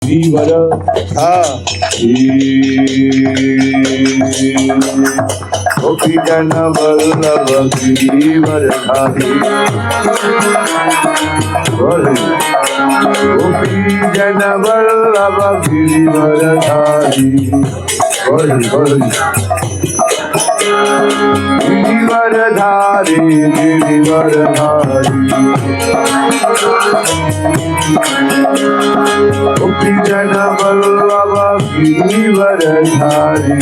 गिरिवर गोपी जन वल्लभ गिरिवर धारी गोपी जन वल्लभ गिरिवर धारी गिरिवर धारी गिरिवर धारी गोपी जन वल्लभ गिरिवर धारी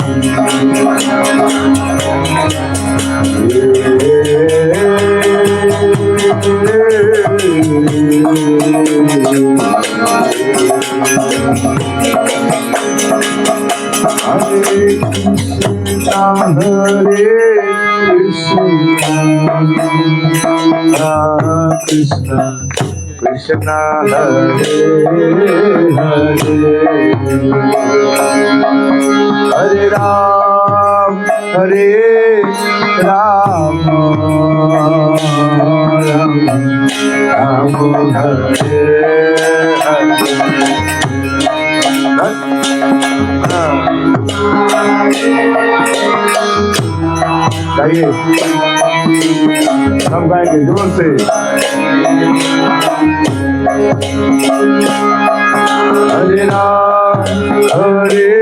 हरे कृष्ण कृष्ण हरे हरे राम राम राम हरे गाइए हम गाएंगे जोर से हरे राम हरे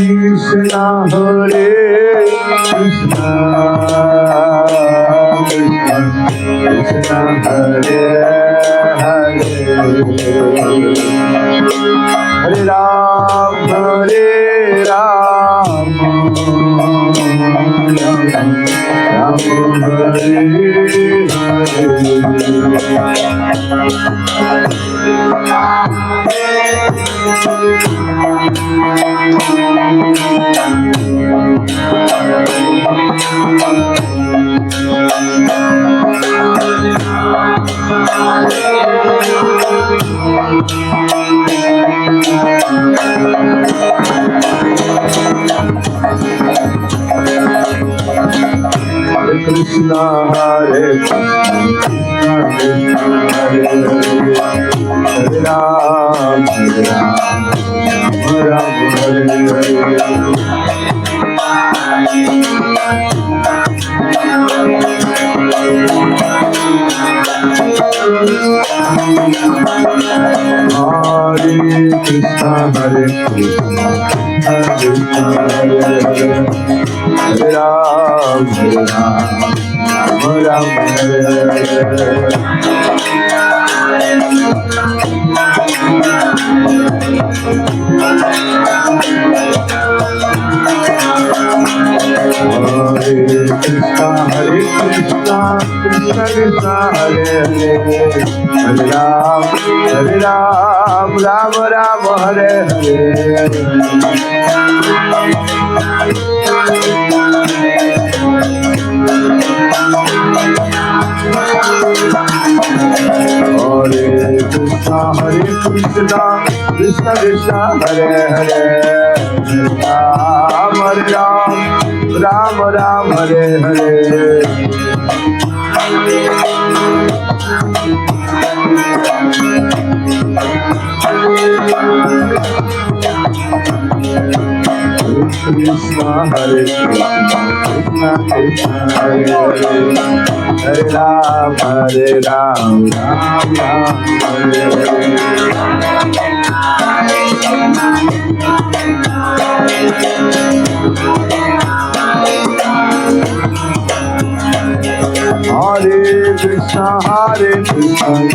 कृष्ण हरे कृष्ण कृष्ण हरे हरे राम राम हरे कृष्ण हरे हरे राम राम हरे कृष्ण हरे राम राम हरे कृष्ण कृष्ण कृष्ण हरे हरे राम राम राम हरे हरे हरे कृष्ण कृष्ण कृष्ण हरे हरे राम राम राम हरे हरे कृष्ण हरे कृष्ण कृष्ण हरे हरे हरे राम राम राम हरे हरे हरे कृष्ण कृष्ण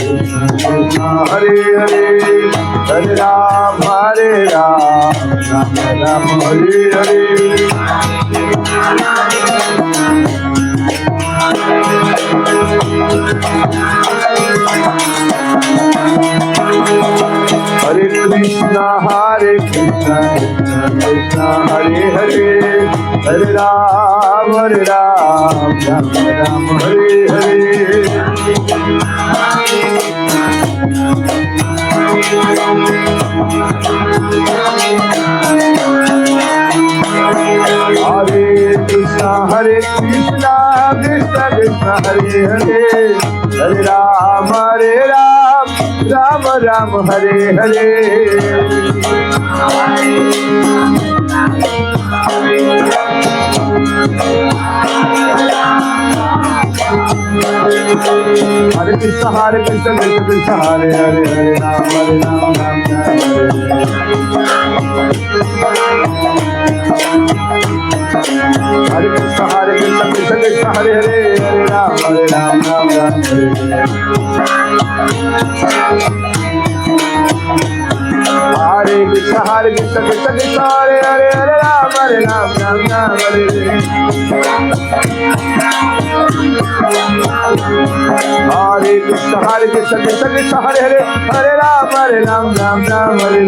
कृष्ण हरे हरे हरे राम राम राम हरे हरे हरे कृष्ण कृष्ण कृष्ण हरे हरे हरे राम राम राम हरे हरे हरे कृष्णा कृष्ण कृष्ण हरे हरे, हरे राम राम राम हरे हरे। हरे कृष्ण कृष्ण कृष्ण हरे हरे, हरे राम राम राम हरे हरे कृष्ण कृष्ण हरे हरे, हरे राम राम राम हरे हरे कृष्ण कृष्ण हरे हरे, हरे राम राम हरे हरे कृष्ण कृष्ण हरे हरे, हरे राम राम हरे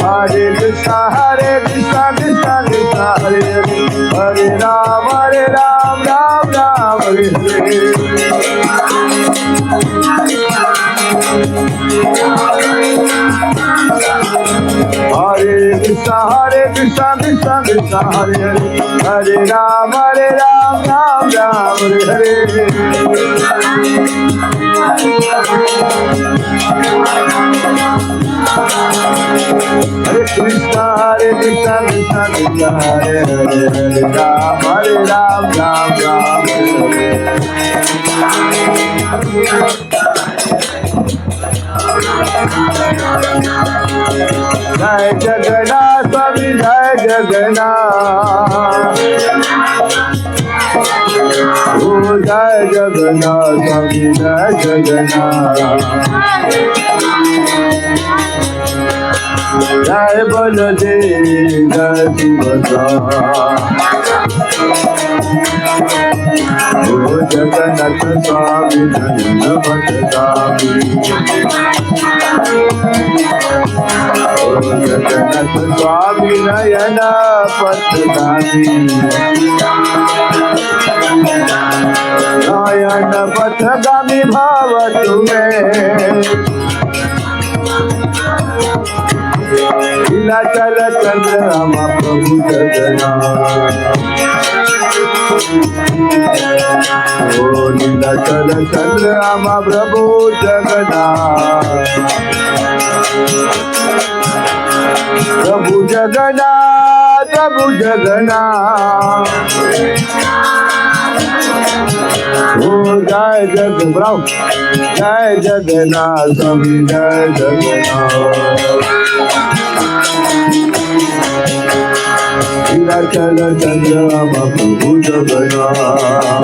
हरे कृष्ण कृष्ण कृष्ण हरे हरे, हरे राम राम हरे हरे। हरे कृष्ण कृष्ण कृष्ण हरे हरे, हरे राम राम हरे हरे। हरे कृष्ण कृष्ण कृष्ण हरे हरे, हरे राम राम हरे जय जगन्नाथ स्वामी जय जगन्नाथ, ओ जय जगन्नाथ स्वामी जय जगन्नाथ। जय बलदेव जय सुभद्रा, ओ जगन्नाथ स्वामी नयन पथगामी, ओ जगन्नाथ स्वामी नयन पथगामी, नयन पथगामी भाव तुम्हें नीलाचल चंद्रमा प्रभु जगन्नाथ, ओ नीलाचल चंद्रमा प्रभु जगन्नाथ, प्रभु जगन्नाथ प्रभु जगन्नाथ। ओ जय जग ब्रह्म जय जगन्नाथ स्वामी जय जगन्नाथ, नीलाचल चंद्रमा प्रभु जगन्नाथ,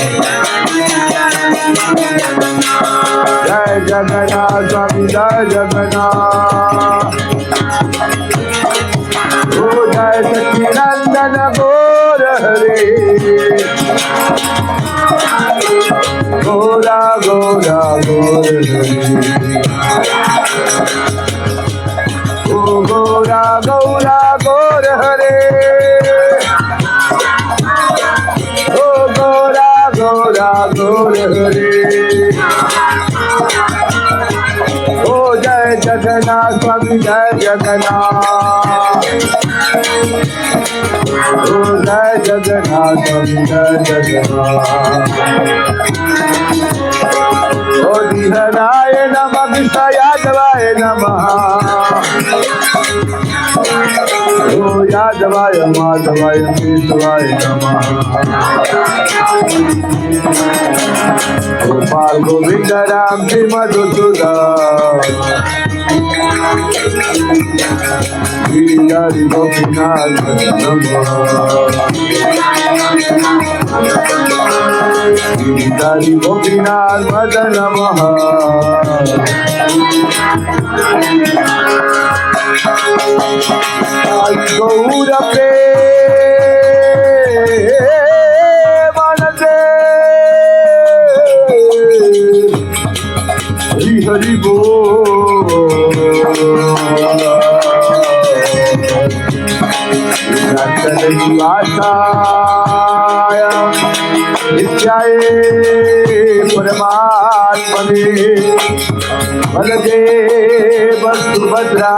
जय जगन्नाथ स्वामी जय जगन्नाथ। ओ जय सच्चिदानंद गौर हरे, गौरा गौरा गौर हरे, ओ गौरा गौरा गौर हरे, ओ गौरा गौरा गौर हरे। ओ जय जगन्नाथ स्वामी जय जगन्नाथ, ओ जय जगन्नाथ स्वामी जय जगन्नाथ। ओ हराय नमः कृष्ण यादवाय नमः, ओ यादवाय माधवाय केशवाय नमः, गोपाल गोविंद राम श्री मधुसूदन, हरि गोपीनाथ नमः, हरि गोपीनाथ मदन नमः। गौर प्रेमानंदे हरि हरि बोल, शिवाय नित्याय परमात्मने, बलदेव सुभद्रा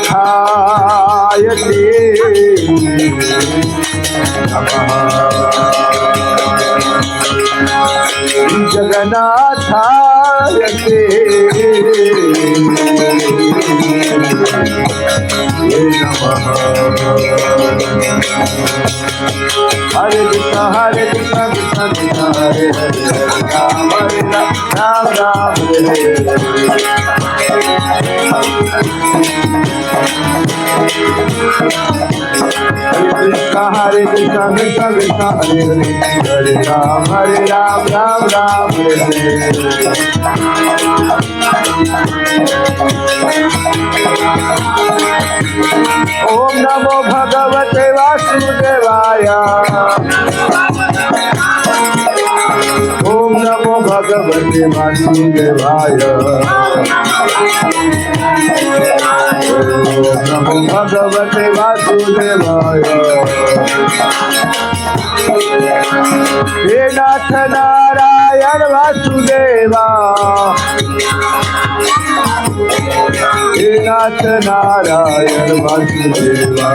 जगन्नाथाय ते नमः जगन्नाथाय ते नमः हरे कृष्णा कृष्णा कृष्णा हरे हरे राम राम राम हरे हरे कृष्णा कृष्णा कृष्णा हरे हरे हरे राम राम राम हरे ओम नमो भगवते वासुदेवाय ओम नमो भगवते वासुदेवाय ओम नमो भगवते वासुदेवाय हे नाथ नारायण वासुदेवा हे नाथ नारायण वासुदेवा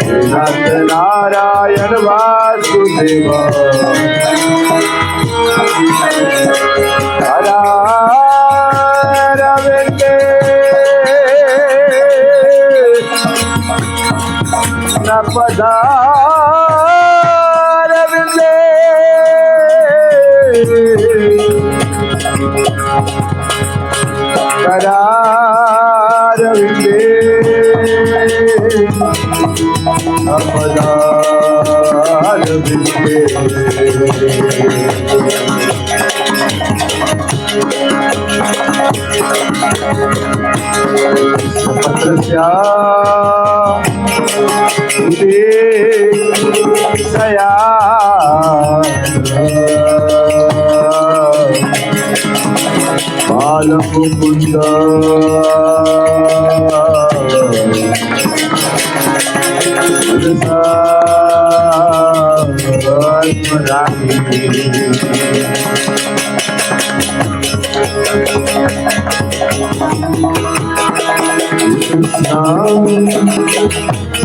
हे नाथ नारायण वासुदेवा हरा रविंदे नपदा रविंदे करार विंदे अपदार विंदे पत्रस्या दया बालमुकुंद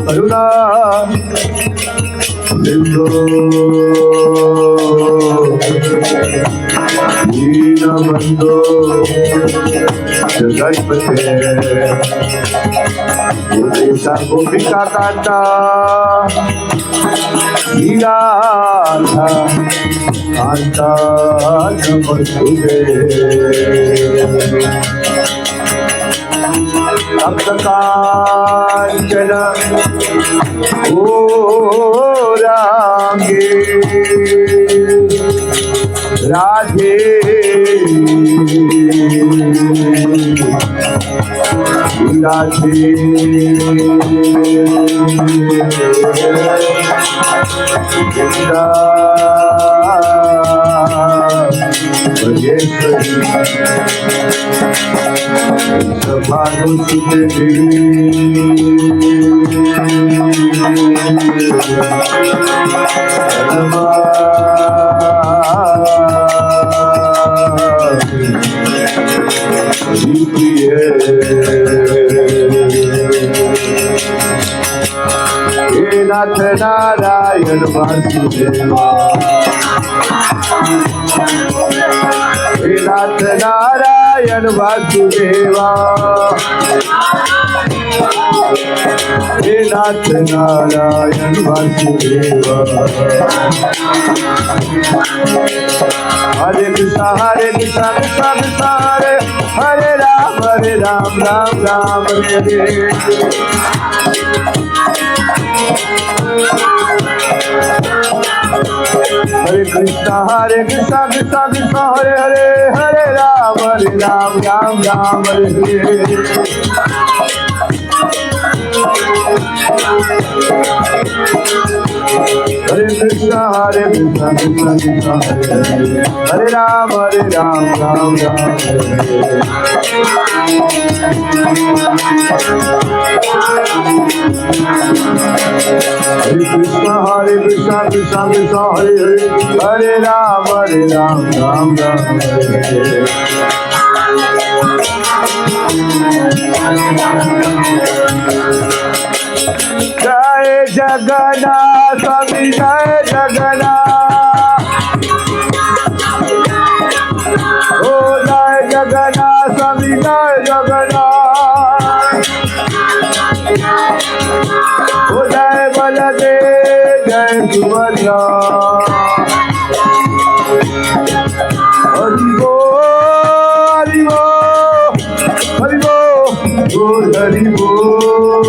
करुणा सिंधु दीनबंधु जगत्पते गोपिका गोपिका कांता लीलाधा कांता नमस्तुते सप्तकांचन गौरांगे राधे राधे नाथ नारायण वासुदेवा हे नाथ नारायण वासुदेवा हे नाथ नारायण वासुदेवा हरे कृष्णा कृष्णा कृष्णा हरे Ram Ram Ram Hare Hare Krishna Krishna Krishna Hare Hare Hare Ram Ram Ram Hare Hare Hare Krishna, Hare Krishna, Krishna Krishna, Hare Hare, Hare Ram, Ram Ram, Hare Hare. Hare Krishna, Krishna Krishna, Hare Hare, Hare Ram, Ram Ram, Hare Hare. Jai Jagannath, Swami Jai Jagannath. Oh Jai Jagannath, Swami Jai Jagannath. Oh Jai Baladev, Jai Subhadra. Hari Bol, Hari Bol, Hari Bol, Bol Hari Bol.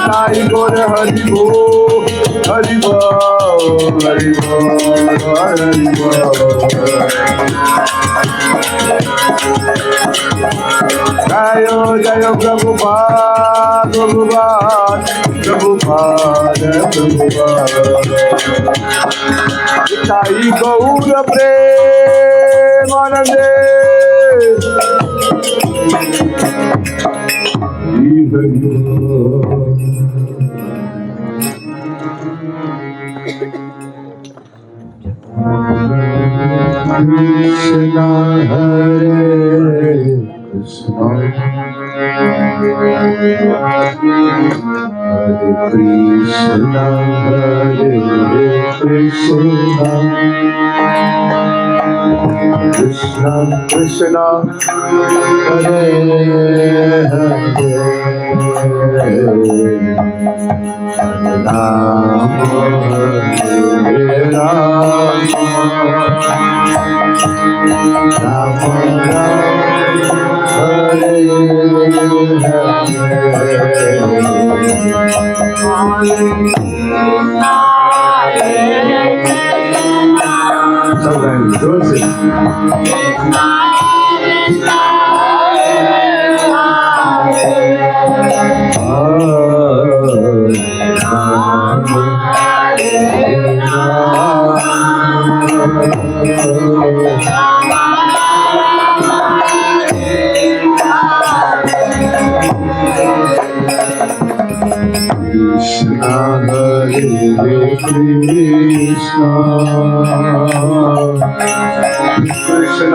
Hari Bol, Hari Bol, Hari Bol, Hari Bol, Hari Bol. Jayo Jayo Prabhupada, Prabhupada, Prabhupada, Prabhupada. Sai Gaura Premanande. Krishna Hare Krishna, Hare Krishna, Hare Krishna, Krishna Krishna, Hare Hare, Ram Hare Ram, Ram Ram, Hare Krishna Hare Ram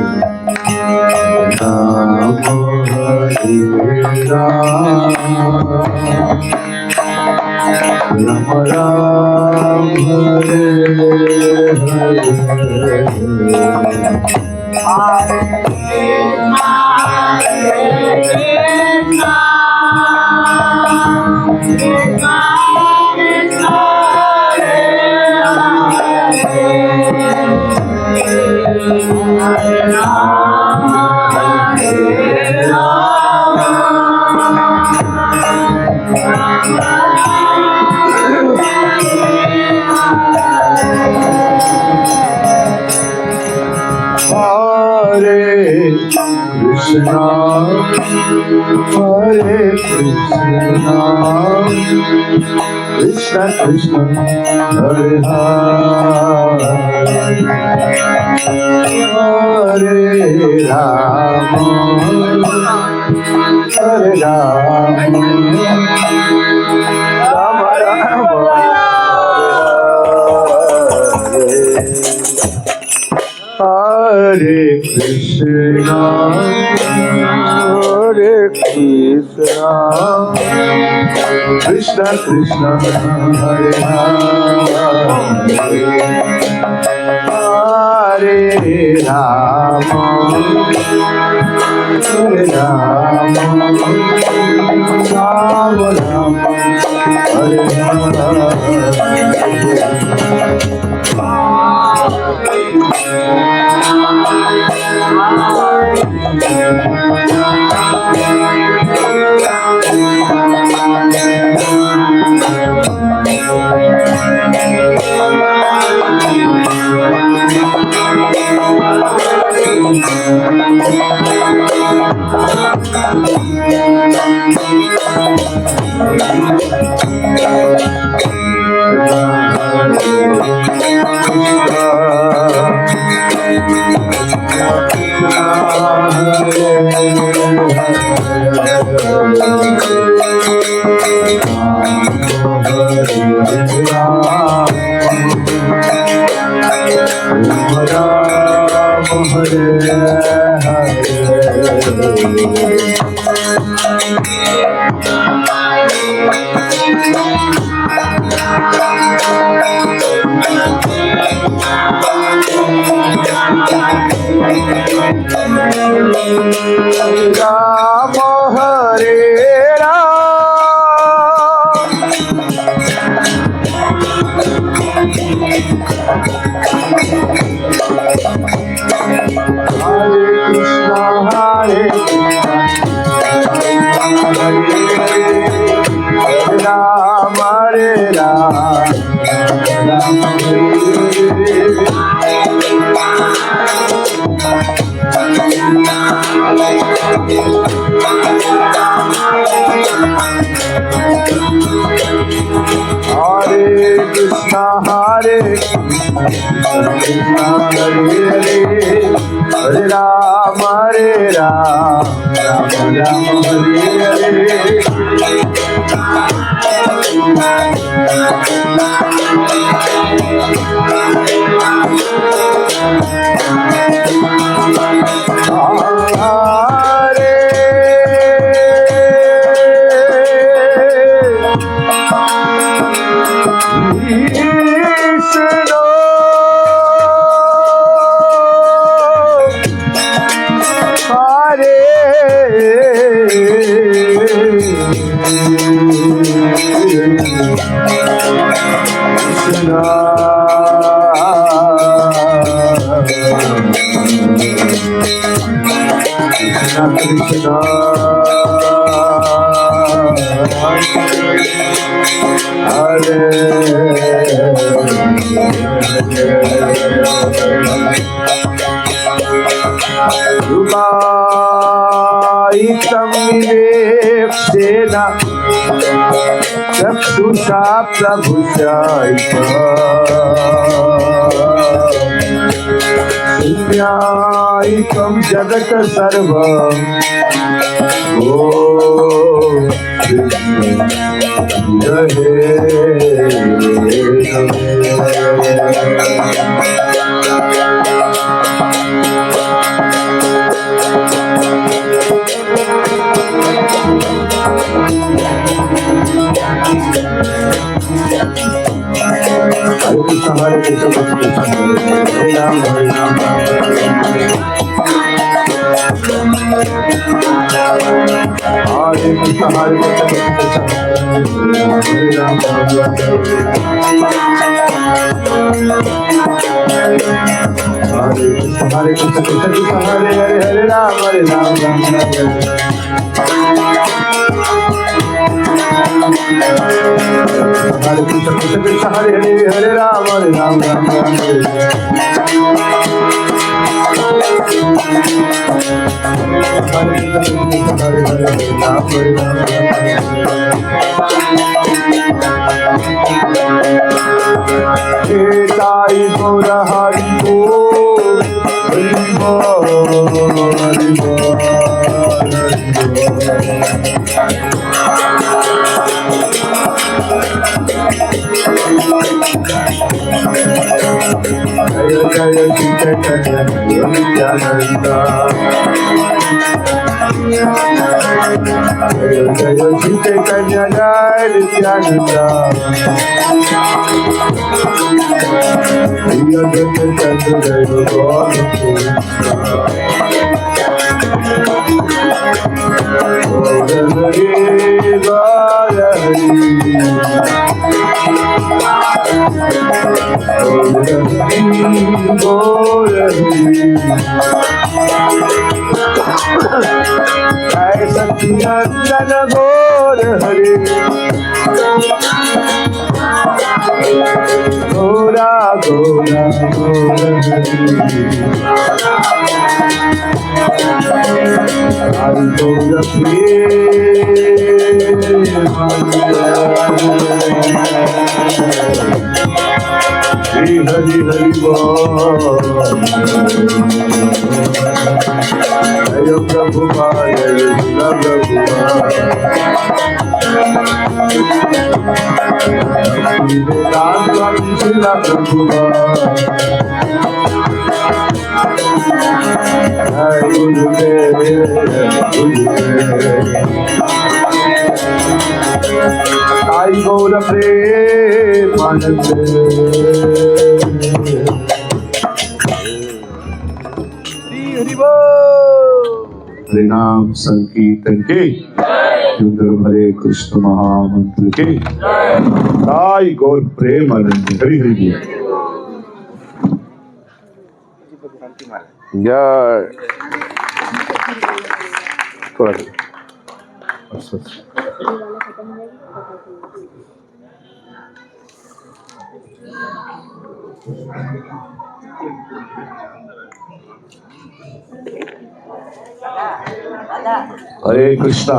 Hare Ram, Ram Hare Krishna, Hare Krishna, Krishna Krishna, Hare Hare, Hare Rama, Hare Rama, Rama Rama, Hare Krishna, Hare Krishna, Krishna Krishna, Hare Hare, Hare Rama, Hare Rama, Rama Rama, Hare चक्षुषा प्रभु शून्यायिकं जगत सर्व Hare Krishna, Hare Ram, Hare Ram, Hare Krishna, Hare Krishna, Hare Ram, Hare Krishna, Krishna Krishna, Hare Hare, Hare Ram, Hare Ram, Ram Ram, Hare Hare Krishna, Krishna Krishna, Hare Hare, Hare Ram, Hare Ram, Ram Ram, Hare Sai Gora Hari Bol, Hari Bol, Hari Bol, Jaya Jaya Chaitanya Nityananda, Jaya Jaya Chaitanya Nityananda, Jaya Jaya Chaitanya Nandana Gaur Hari Gora Gora Gora Hari Hari गौर हरि हरि हरि बोल। जय प्रभु जय शिला प्रभु आई गौर प्रेमानंद। हरिनाम संकीर्तन के हरे कृष्ण महामंत्र के आई गौर प्रेमानंद। हरि हरि जय। थोड़ा हरे कृष्णा।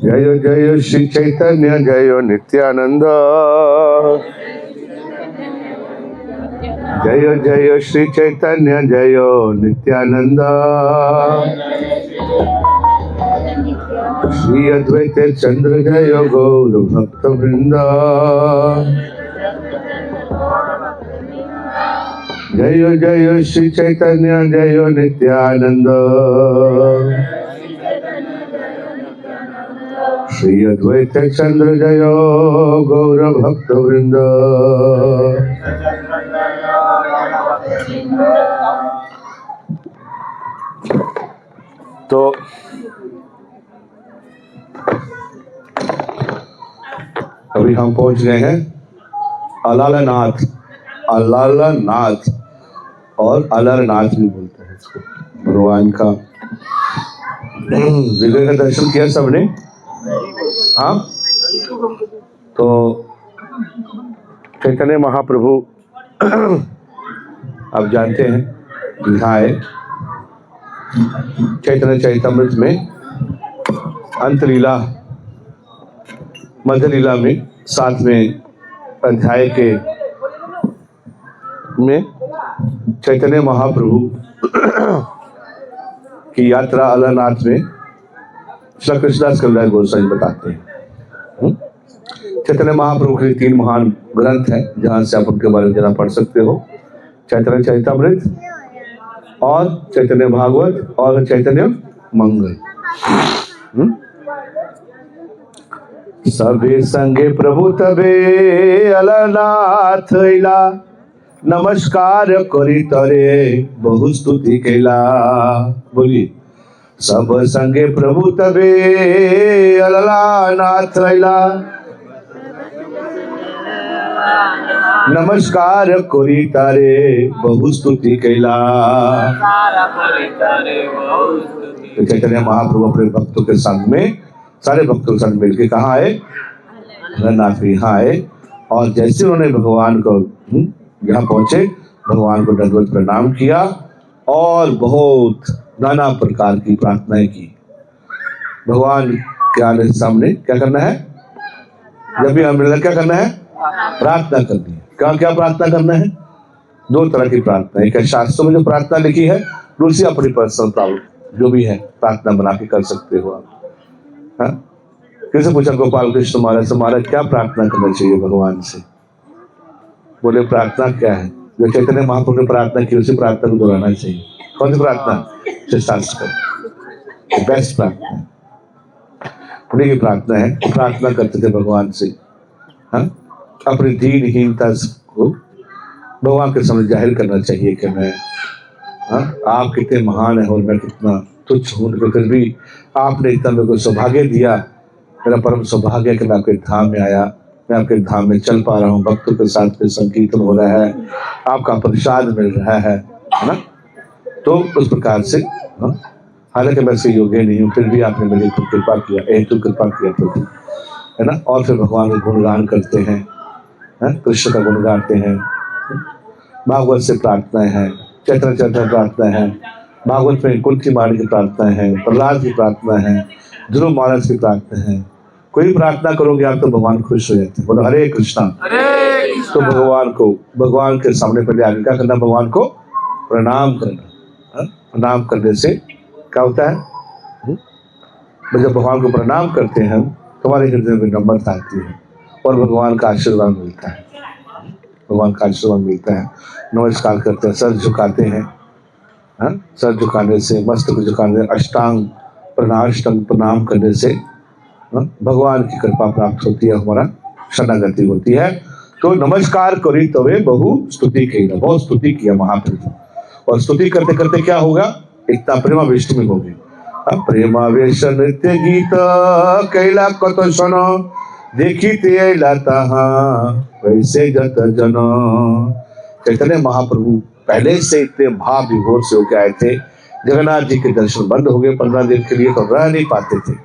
जय जय श्री चैतन्य जय नित्यानंद। जय जय श्री चैतन्य जय नित्यानंद। श्री अद्वैत चंद्र जय गौर भक्त वृंद। जय जय श्री चैतन्य जय नित्यानंद। श्री अद्वैत चंद्र जय गौर भक्त वृंद। तो अभी हम पहुंच गए हैं अलालनाथ। अलालनाथ और अलरनाथ भी बोलते हैं इसको। भगवान का विग्रह का दर्शन किया सबने? हाँ। तो चैतन्य महाप्रभु आप जानते हैं यहाँ है चैतन्य चैतामृत में अंत लीला मध्य लीला में 7वें अध्याय के में चैतन्य महाप्रभु की यात्रा अलरनाथ में श्री कृष्णदास कविराज गोस्वामी बताते हैं। चैतन्य महाप्रभु के 3 महान ग्रंथ हैं जहाँ से आप उनके बारे में ज़्यादा पढ़ सकते हो। चैतन्य चैतामृत और चैतन्य भागवत और चैतन्य मंगल। सबे संगे प्रभु तबे अलरनाथ अइला। नमस्कार करी तरे बहु स्तुति कैला। बोलिए सब संगे प्रभु तबे अलरनाथ अइला। नमस्कार करी तारे बहु स्तुति कैला। तो चैतन्य महाप्रभु अपने भक्तों के संग में सारे भक्तों के साथ मिलकर कहाँ आए? अलरनाथ में यहाँ आए। और जैसे उन्होंने भगवान को यहाँ पहुंचे, भगवान को दंडवत प्रणाम किया और बहुत नाना प्रकार की प्रार्थनाएं की। भगवान के आने सामने क्या करना है? जब भी हम मिलना क्या करना है? प्रार्थना करनी है। क्या प्रार्थना करना है? 2 तरह की प्रार्थना। एक है शास्त्रों में जो प्रार्थना लिखी है, दूसरी अपनी पर्सनल प्रॉब्लम जो भी है प्रार्थना बना के कर सकते हो आप। हाँ? किसी पूछा गोपाल कृष्ण महाराज से, महाराज क्या प्रार्थना करना चाहिए भगवान से? बोले प्रार्थना क्या है? जो चैतन्य महाप्रभु ने प्रार्थना की उसी प्रार्थना को दोहराना चाहिए। कौन सी प्रार्थना? शास्त्र का बेस्ट प्रार्थना उन्हीं की प्रार्थना है। प्रार्थना करते थे भगवान से। हाँ? अपनी दीनहीनता को भगवान के सामने जाहिर करना चाहिए कि मैं आप कितने महान है और मैं कितना तुच्छ हूँ, फिर भी आपने इतना मेरे को सौभाग्य दिया। मेरा परम सौभाग्य है कि मैं आपके धाम में आया, मैं आपके धाम में चल पा रहा हूँ, भक्तों के साथ में संकीर्तन हो रहा है, आपका प्रसाद मिल रहा है ना। तो उस प्रकार से हालांकि मैं से योग्य नहीं हूँ, फिर भी आपने मेरे को कृपा किया, तो कृपा किया प्रभु, है ना। और फिर भगवान का गुणगान करते हैं, कृष्ण का गुण गाते हैं। भागवत से प्रार्थनाएं हैं, चैतन्य चरित्र प्रार्थना है, भागवत में कुल की माणी की प्रार्थना है, प्रहलाद की प्रार्थना है, ध्रुव महाराज की प्रार्थना है। कोई प्रार्थना करोगे आप तो भगवान खुश हो जाते हैं। बोलो हरे कृष्णा। तो भगवान के सामने पहले आगे क्या करना, भगवान को प्रणाम करना। प्रणाम करने से क्या होता है, जब भगवान को प्रणाम करते हैं तुम्हारे हृदय में नम्रता आती है और भगवान का आशीर्वाद मिलता है। भगवान का आशीर्वाद मिलता है। नमस्कार करते हैं, सर झुकाते हैं। सर झुकाने से, मस्तक झुकाने, अष्टांग प्रणाम करने से भगवान की कृपा प्राप्त होती है, हमारा शरणागति होती है। तो नमस्कार करी तवे बहु स्तुति की, बहुत स्तुति किया महाप्रभु। और स्तुति करते करते क्या होगा, इतना प्रेमावेश में हो गए। प्रेमावेश नृत्य गीत कैला कत सन, देखी ते लता वैसे जत जन। चैतन्य महाप्रभु पहले से इतने भाव विभोर से होके आए थे। जगन्नाथ जी के दर्शन बंद हो गए 15 दिन के लिए, तो रह नहीं पाते थे।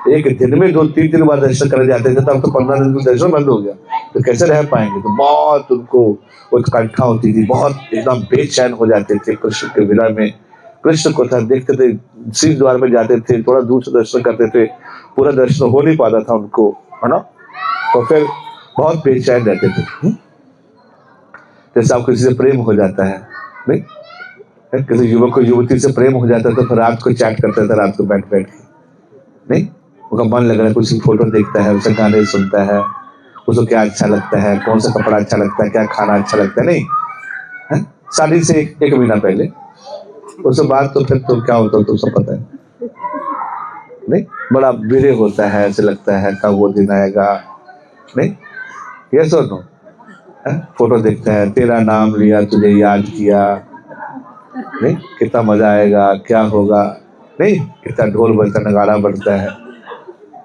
एक दिन में 2-3 बार दर्शन करने जाते थे, तब तो 15 दिन में दर्शन बंद हो गया, तो कैसे रह पाएंगे। तो बहुत उनको उत्कंठा होती थी, बहुत एकदम बेचैन हो जाते थे कृष्ण के विरह में। कृष्ण को था देखते थे, सिंह द्वार में जाते थे, थोड़ा दूर से दर्शन करते थे, पूरा दर्शन हो नहीं पाता था उनको, है ना। तो फिर बहुत बेचैन रहते थे। जैसे आप किसी से प्रेम हो जाता है, नहीं, किसी युवक को युवती से प्रेम हो जाता है, तो फिर रात को चैट करता था, रात को बैठ के, नहीं, उसका मन लग रहा है, कुछ फोटो देखता है, उससे गाने सुनता है, उसको क्या अच्छा लगता है, कौन सा कपड़ा अच्छा लगता है, क्या खाना अच्छा लगता है, नहीं, शादी से एक महीना पहले। उसके बाद तो फिर तो क्या होता है तो सब पता है, नहीं, बड़ा विरह होता है, ऐसे लगता है कब वो दिन आएगा, नहीं, ये सुनो, फोटो देखता है, तेरा नाम लिया, तुझे याद किया, नहीं, कितना मजा आएगा, क्या होगा, नहीं, कितना ढोल बजता, नगाड़ा बजता है,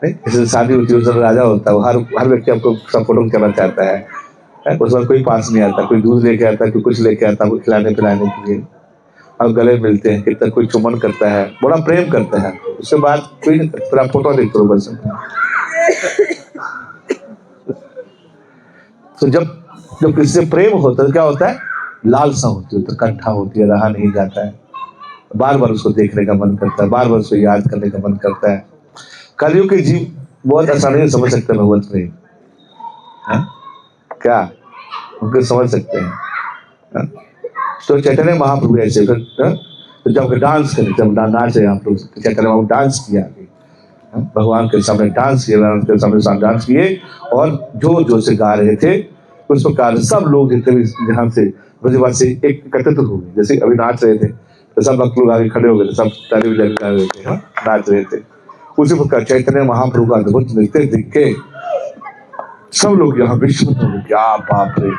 नहीं, जैसे शादी होती है उस राजा होता है, हर व्यक्ति आपको सब फोटो करना चाहता है। उस वक्त कोई पास नहीं आता, कोई दूध लेके आता है, कोई कुछ लेके आता है, कोई खिलाने पिलाने के लिए, और गले मिलते हैं, कितना कोई चुमन करता है, बड़ा प्रेम करता है। उसके बाद कोई नहीं करता, फिर आप फोटो देखते हो बस। तो जब किसी से प्रेम होता है क्या होता है, लालसा होती है, उत्कंठा होती है, रहा नहीं जाता है, बार बार उसको देखने का मन करता है, बार बार उसको याद करने का मन करता है। कलयुग के जीव बहुत आसानी से समझ सकते हैं भगवत प्रेम, क्या उनको समझ सकते हैं। तो चैतन्य महाप्रभु ऐसे तो जब डांस करे, जब नाच रहे आप लोग, चैतन्य महाप्रभु डांस किया, भगवान के सामने डांस किया, भगवान के सामने डांस किए, और जोर जोर से गा रहे थे। उस प्रकार सब लोग जितने भी जहाँ से ब्रजवासी से एक एकत्रित हो गए, जैसे अभी नाच रहे थे तो सब भक्त लोग आगे खड़े हो गए, सब ताली बजा रहे थे, नाच रहे थे। उसी प्रकार चैतन्य महाप्रभु का अद्भुत नृत्य देख के सब लोग यहाँ विश्व में, क्या बाप रे,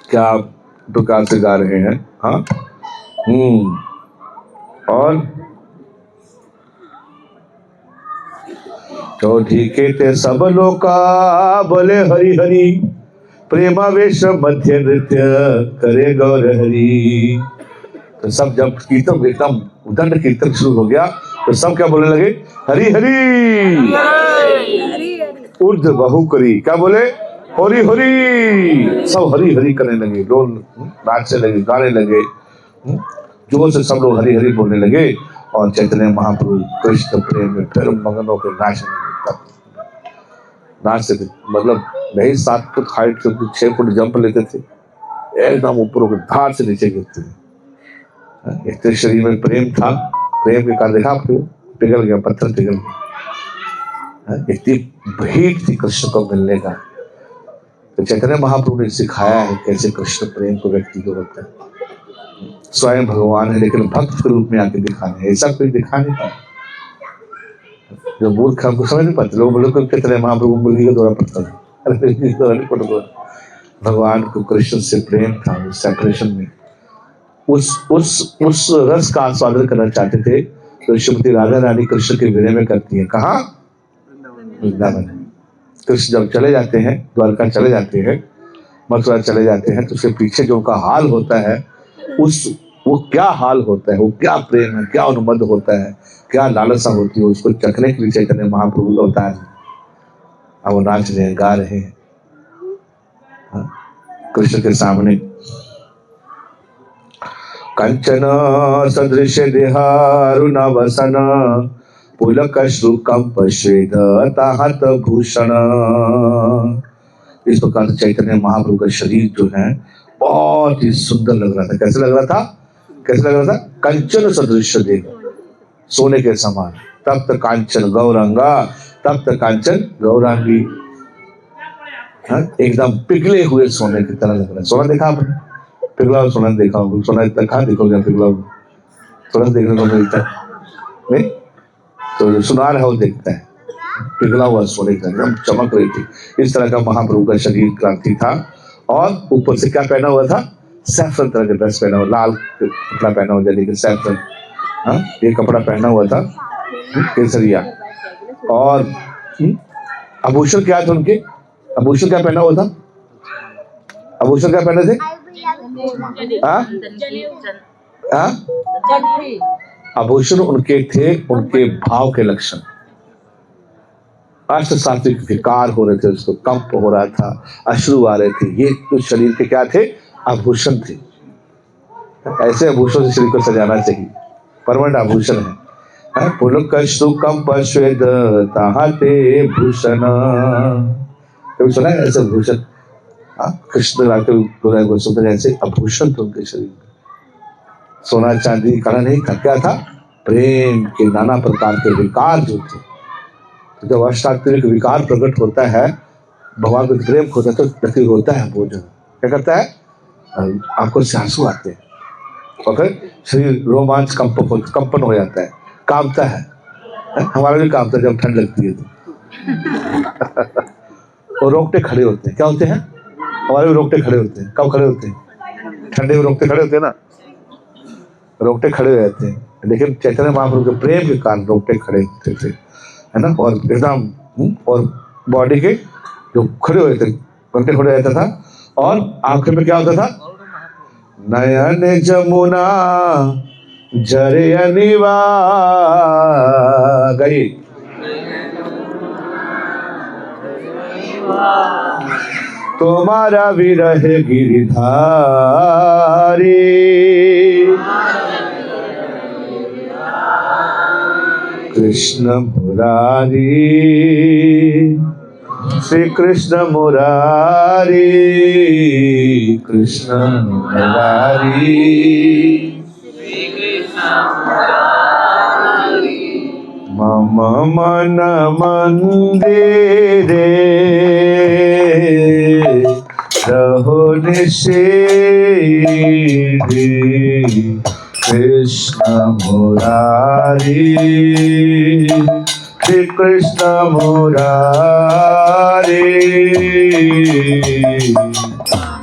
क्या प्रकार से गा रहे हैं। हाँ, और तो ठीके ते सब लोका बोले हरि हरि, प्रेमावेश मध्य नृत्य करे गौर हरि। तो सब जब कीर्तन एकदम उदंड कीर्तन शुरू हो गया, तो सब क्या बोलने लगे, हरि हरि, उर्ध बहु करी, क्या बोले, हरि हरि, सब हरि हरि करने लगे, डोल नाचने लगे, गाने लगे, जोर से सब लोग हरि हरि बोलने लगे। और चैतन्य महाप्रभु कृष्ण प्रेम में फिर मगन होकर नाचते थे। मतलब नहीं 7 फुट हाइट से 6 फुट जंप लेते थे, एकदम ऊपर होकर धार से नीचे गिरते थे। इतने शरीर में प्रेम था, प्रेम के कारण देखा आपको, पिघल गया, पत्थर पिघल गया। इतनी भीड़ थी कृष्ण को मिलने का। तो चैतन्य महाप्रभु ने सिखाया है कैसे कृष्ण प्रेम को व्यक्ति को होता है। स्वयं भगवान है, लेकिन भक्त के रूप में आके दिखाने, ऐसा कोई दिखा नहीं पाया। जो मूर्ख हमको समझ नहीं पाते, लोग बोले चैतन्य महाप्रभु मुर्गी का दौरा पड़ता था। भगवान को कृष्ण से प्रेम था, उस सेपरेशन में उस रस का आस्वादन करना चाहते थे। तो श्रीमती राधा रानी कृष्ण के विरह में करती है, कहाँ, वृंदावन। कृष्ण जब चले जाते हैं, द्वारका चले जाते हैं, मथुरा चले जाते हैं, तो उसके पीछे जो उनका हाल होता है, वो क्या हाल होता है, वो क्या प्रेम है, क्या अनुबंध होता है, क्या लालसा होती है, उसको चखने के लिए चैतन्य महाप्रभु अवतार है। अब वो नाच रहे हैं, गा रहे हैं कृष्ण के सामने। कंचन सदृश देहारुणवसन पुलकश्रुकंप श्वेत ताहत भूषण। इस प्रकार चैतन्य महाप्रभु का शरीर जो है बहुत ही सुंदर लग रहा था। कैसे लग रहा था? कैसे लग रहा था? कंचन सदृश देह, सोने के समान। तप्त कांचन गौरांगा, तप्त कांचन गौरांगी, एकदम पिघले हुए सोने की तरह लग रहा है। सोना देखा आपने? पिघला हुआ सोना देखा होगा? सोना इतना कहाँ देखोगे पिघला हुआ सोना? देखने को मिलता नहीं, तो सुनार है वो देखता है पिघला हुआ सोने का, एकदम चमक रही थी। इस तरह का महाप्रभु का शरीर क्रांति था। और ऊपर से क्या पहना हुआ था? सैफरन तरह का ड्रेस पहना हुआ, लाल कपड़ा पहना हुआ, यानी कि सैफरन, ये कपड़ा पहना हुआ था, केसरिया। और आभूषण क्या थे उनके? आभूषण क्या पहना हुआ था? आभूषण क्या पहने थे? आभूषण उनके थे उनके भाव के लक्षण। अष्ट सात्विक विकार हो रहे थे, उसको कंप हो रहा था, अश्रु आ रहे थे, ये तो शरीर के क्या थे? आभूषण थे। ऐसे आभूषण से शरीर को सजाना चाहिए, परमानेंट आभूषण है। पुलकश्रुकंप श्वेत ताहते भूषण। कभी सुना है ऐसे भूषण? कृष्ण राधे ऐसे आभूषण थे उनके शरीर में। सोना चांदी कड़ा नहीं था, क्या था? प्रेम के नाना प्रकार के विकार जो थे। तो जब अष्टात्विक विकार प्रकट होता है, भगवान को प्रेम होता है, तो प्रति होता है भोजन। क्या करता है? आंखों से आंसू आते हैं और फिर शरीर रोमांच कंपन हो जाता है, कांपता है। हमारा भी कांपता है जब ठंड लगती है तो। और रोकटे खड़े होते हैं। क्या होते हैं? हमारे भी रोकटे खड़े होते हैं। कब खड़े होते हैं? ठंडे में रोकटे खड़े होते हैं ना, रोकटे खड़े हो जाते हैं। लेकिन चैतन्य महाप्रभु के प्रेम के कारण रोकटे खड़े होते थे, है ना। और एकदम और बॉडी के जो खड़े हुए थे, रोकटे खड़े रहता था। और आंखें में क्या होता था? नयन जमुना जरे अनिवा गई, तुम्हारा विरह गिरिधारी, कृष्ण मुरारी, श्री कृष्ण मुरारी, कृष्ण मुरारी, मम मन मंदिरे रहो निषेधे, कृष्ण मुरारी, श्री कृष्ण मुरारी,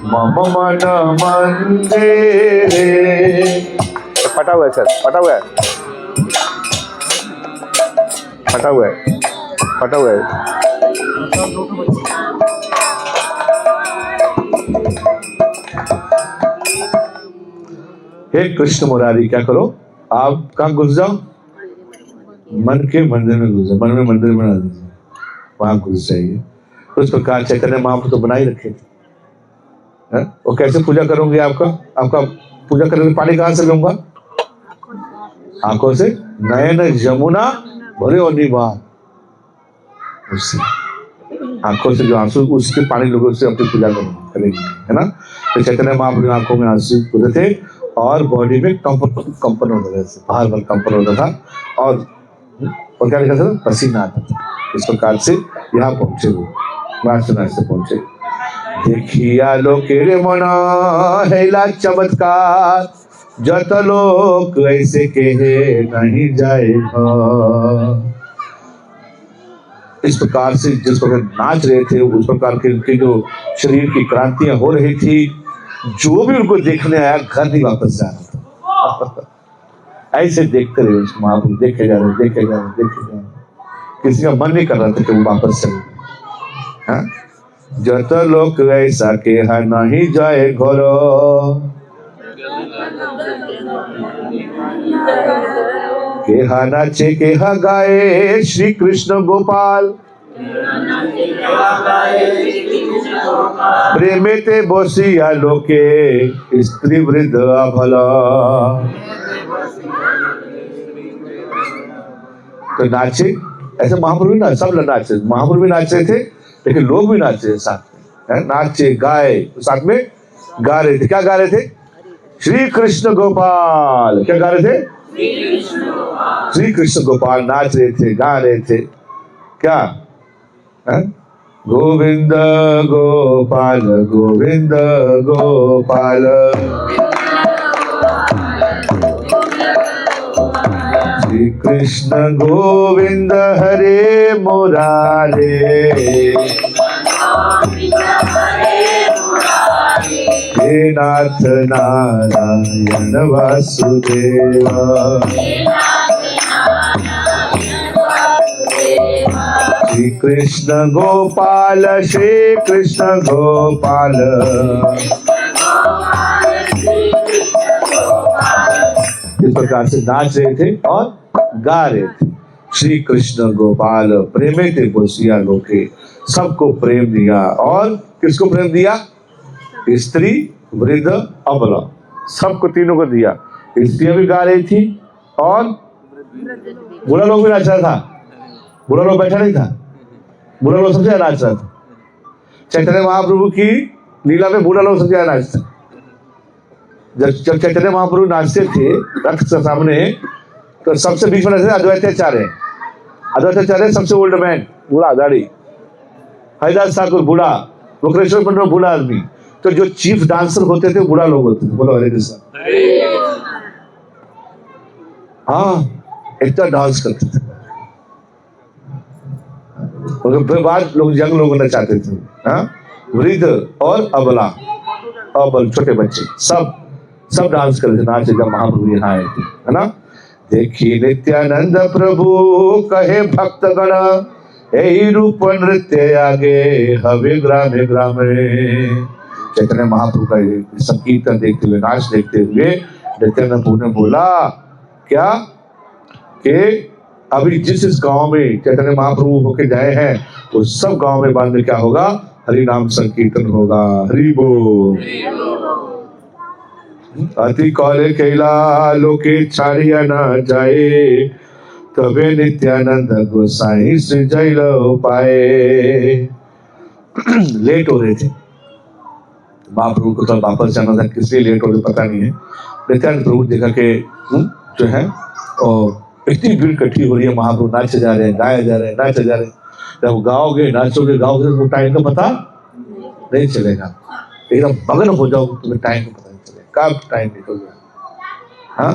मम मन मंदिरे। फटा हुआ है सर, फटा हुआ है, फटा हुआ है, फटा हुआ है। हे कृष्ण मुरारी, क्या करो आप? कहाँ घुस जाओ? मन के मंदिर में घुस जाओ। मन में मंदिर बना दीजिए, वहां घुस जाइए। उस प्रकार चैतन्य महाप्रभु तो बना ही रखे थे। वो कैसे पूजा करोगे? आपका पूजा करने पानी कहाँ से लूंगा? आंखों से। नयन जमुना भरे और निवार, उससे आंखों से जो आंसू, उसके पानी लोगों से अपनी पूजा करेंगे, है ना। तो चैतन्य महाप्रभु आंखों में आंसू पूरे थे और बॉडी में कंपन होता था, बाहर बार कंपन होता था। और क्या लिखा था? पसीना आता था। इस प्रकार से यहाँ पहुंचे वो, नाचते नाचते पहुंचे। देखिया लोके रे मना हैला चमत्कार, जत लोक ऐसे कहे नहीं जाएगा। इस प्रकार से जिस प्रकार नाच रहे थे, उस प्रकार के उनके जो शरीर की क्रांतियां हो रही थी, जो भी उनको देखने आया घर नहीं वापस जा रहा था। ऐसे देखते रहे उसको महाप्रभु, देखे जा रहे, देखे जा रहे, देखे जा रहे। किसी का मन नहीं कर रहा था कि वो वापस चले। जत लोक ऐसा के नहीं जाए घोरो, केहा नाचे केहा गाए श्री कृष्ण गोपाल। प्रेमे ते बसिया लोके स्त्री वृद्ध अभला। तो नाचे ऐसे महाप्रभु ना, सब नाचे, महाप्रभु भी नाच रहे थे लेकिन लोग भी नाच रहे साथ में, नाचे गाए साथ में गा रहे थे। क्या गा रहे थे? श्री कृष्ण गोपाल। क्या गा रहे थे? श्री कृष्ण गोपाल नाच रहे थे, गा रहे थे। क्या? गोविंद गोपाल गोविंद गोपाल, श्री कृष्ण गोविंद हरे मुरारे, हे नाथ नारायण वासुदेवा। श्री कृष्ण गोपाल श्री कृष्ण गोपाल, इस प्रकार से नाच रहे थे और गा रहे थे। श्री कृष्ण गोपाल प्रेमे ते बसिया लोके, सबको प्रेम दिया। और किसको प्रेम दिया? स्त्री वृद्ध अबला, सबको, तीनों को दिया। स्त्रियां भी गा रही थी और बुरा लोग भी नाच रहा था। बुरा लोग बैठा नहीं था, बुरा लोग सबसे ज्यादा नाच रहा था। चैतन्य महाप्रभु की लीला में बुरा लोग सबसे ज्यादा नाचता। जब चैतन्य महाप्रभु नाचते थे रथ के सामने, तो सबसे बीच में नाचते अद्वैताचार्य। अद्वैताचार्य सबसे ओल्ड मैन, बूढ़ा दाढ़ी। हरिदास ठाकुर बूढ़ा, मुक्तेश्वर पंडित बूढ़ा आदमी। तो जो चीफ डांसर होते थे बूढ़ा लोग होते थे। बोलो हरे कृष्ण। हाँ, इतना डांस करते थे। फिर बाद लोग यंग लोग नचाते थे। हाँ, वृद्ध और अबला, अबल छोटे बच्चे सब डांस करते थे, नाचे जब महाप्रभु यहाँ आए थे, है ना। देखी नित्यानंद प्रभु कहे भक्तगण, यही रूप नृत्य आगे हवे ग्रामे ग्रामे। चैतन्य महाप्रभु का संकीर्तन देखते हुए, नाच देखते हुए नित्यानंद प्रभु ने बोला क्या कि अभी जिस गांव में चैतन्य महाप्रभु होके जाए हैं, वो सब गांव में बाद में क्या होगा? हरि नाम संकीर्तन होगा। हरि बोल। अति कौले कैला लोके छाड़िया न जाए, तबे नित्यानंद गोसाई से जय लो पाए। लेट हो रहे थे महाप्रभु को, तो वापस जाना था। किस लिए लेट हो रहे पता नहीं है। नित्यानंद प्रभु देखा कि जो है और इतनी भीड़ इकट्ठी हो रही है, महाप्रभु नाचे जा रहे हैं, गाए जा रहे हैं, नाचे जा रहे हैं। जब गाओगे नाचोगे गाओगे तो टाइम का पता नहीं चलेगा। एकदम मगन हो जाओ, तुम्हें टाइम का पता नहीं चलेगा, कब टाइम निकल गया। हाँ,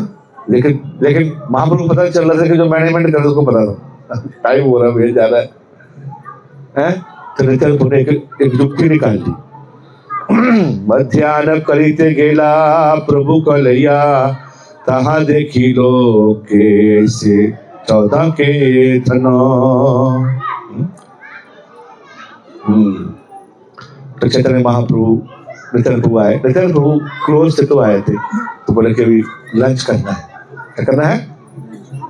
लेकिन महाप्रभु पता चल रहा था कि जो मैनेजमेंट कर रहा है उसको पता था टाइम हो रहा है, जा रहा है। तो नित्यानंद प्रभु ने एक युक्ति निकाल दी। मध्याह्न करीते गेला प्रभु कलैया, तहाँ देखी लो कैसे 14 के धन। तो चैतन्य महाप्रभु नित्यानंद प्रभु आए। नित्यानंद प्रभु क्लोज से तो आए थे, तो बोले कि अभी लंच करना है। क्या करना है?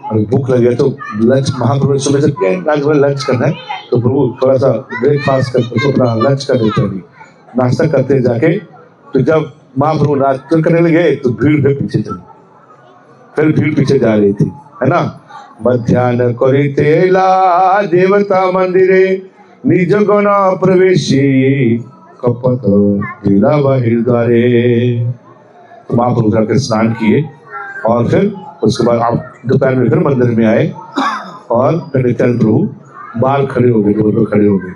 और भूख लगी है तो लंच, महाप्रभु सुबह से लंच करना है। तो प्रभु थोड़ा सा ब्रेकफास्ट करते तो अपना लंच कर देते हैं, नाश्ता करते जाके। तो जब महाप्रभु नाश्ता करने लगे तो भीड़ पीछे चली, फिर भीड़ पीछे जा रही थी, है ना। मध्याह्न करिते ला देवता मंदिरे, निज गण प्रवेशी कपट दिला बाहिर द्वारे। महाप्रभु जाकर स्नान किए और फिर उसके बाद आप दोपहर में फिर मंदिर में आए और फिर नित्यानंद प्रभु बाहर खड़े हो गए, दोनों खड़े हो गए।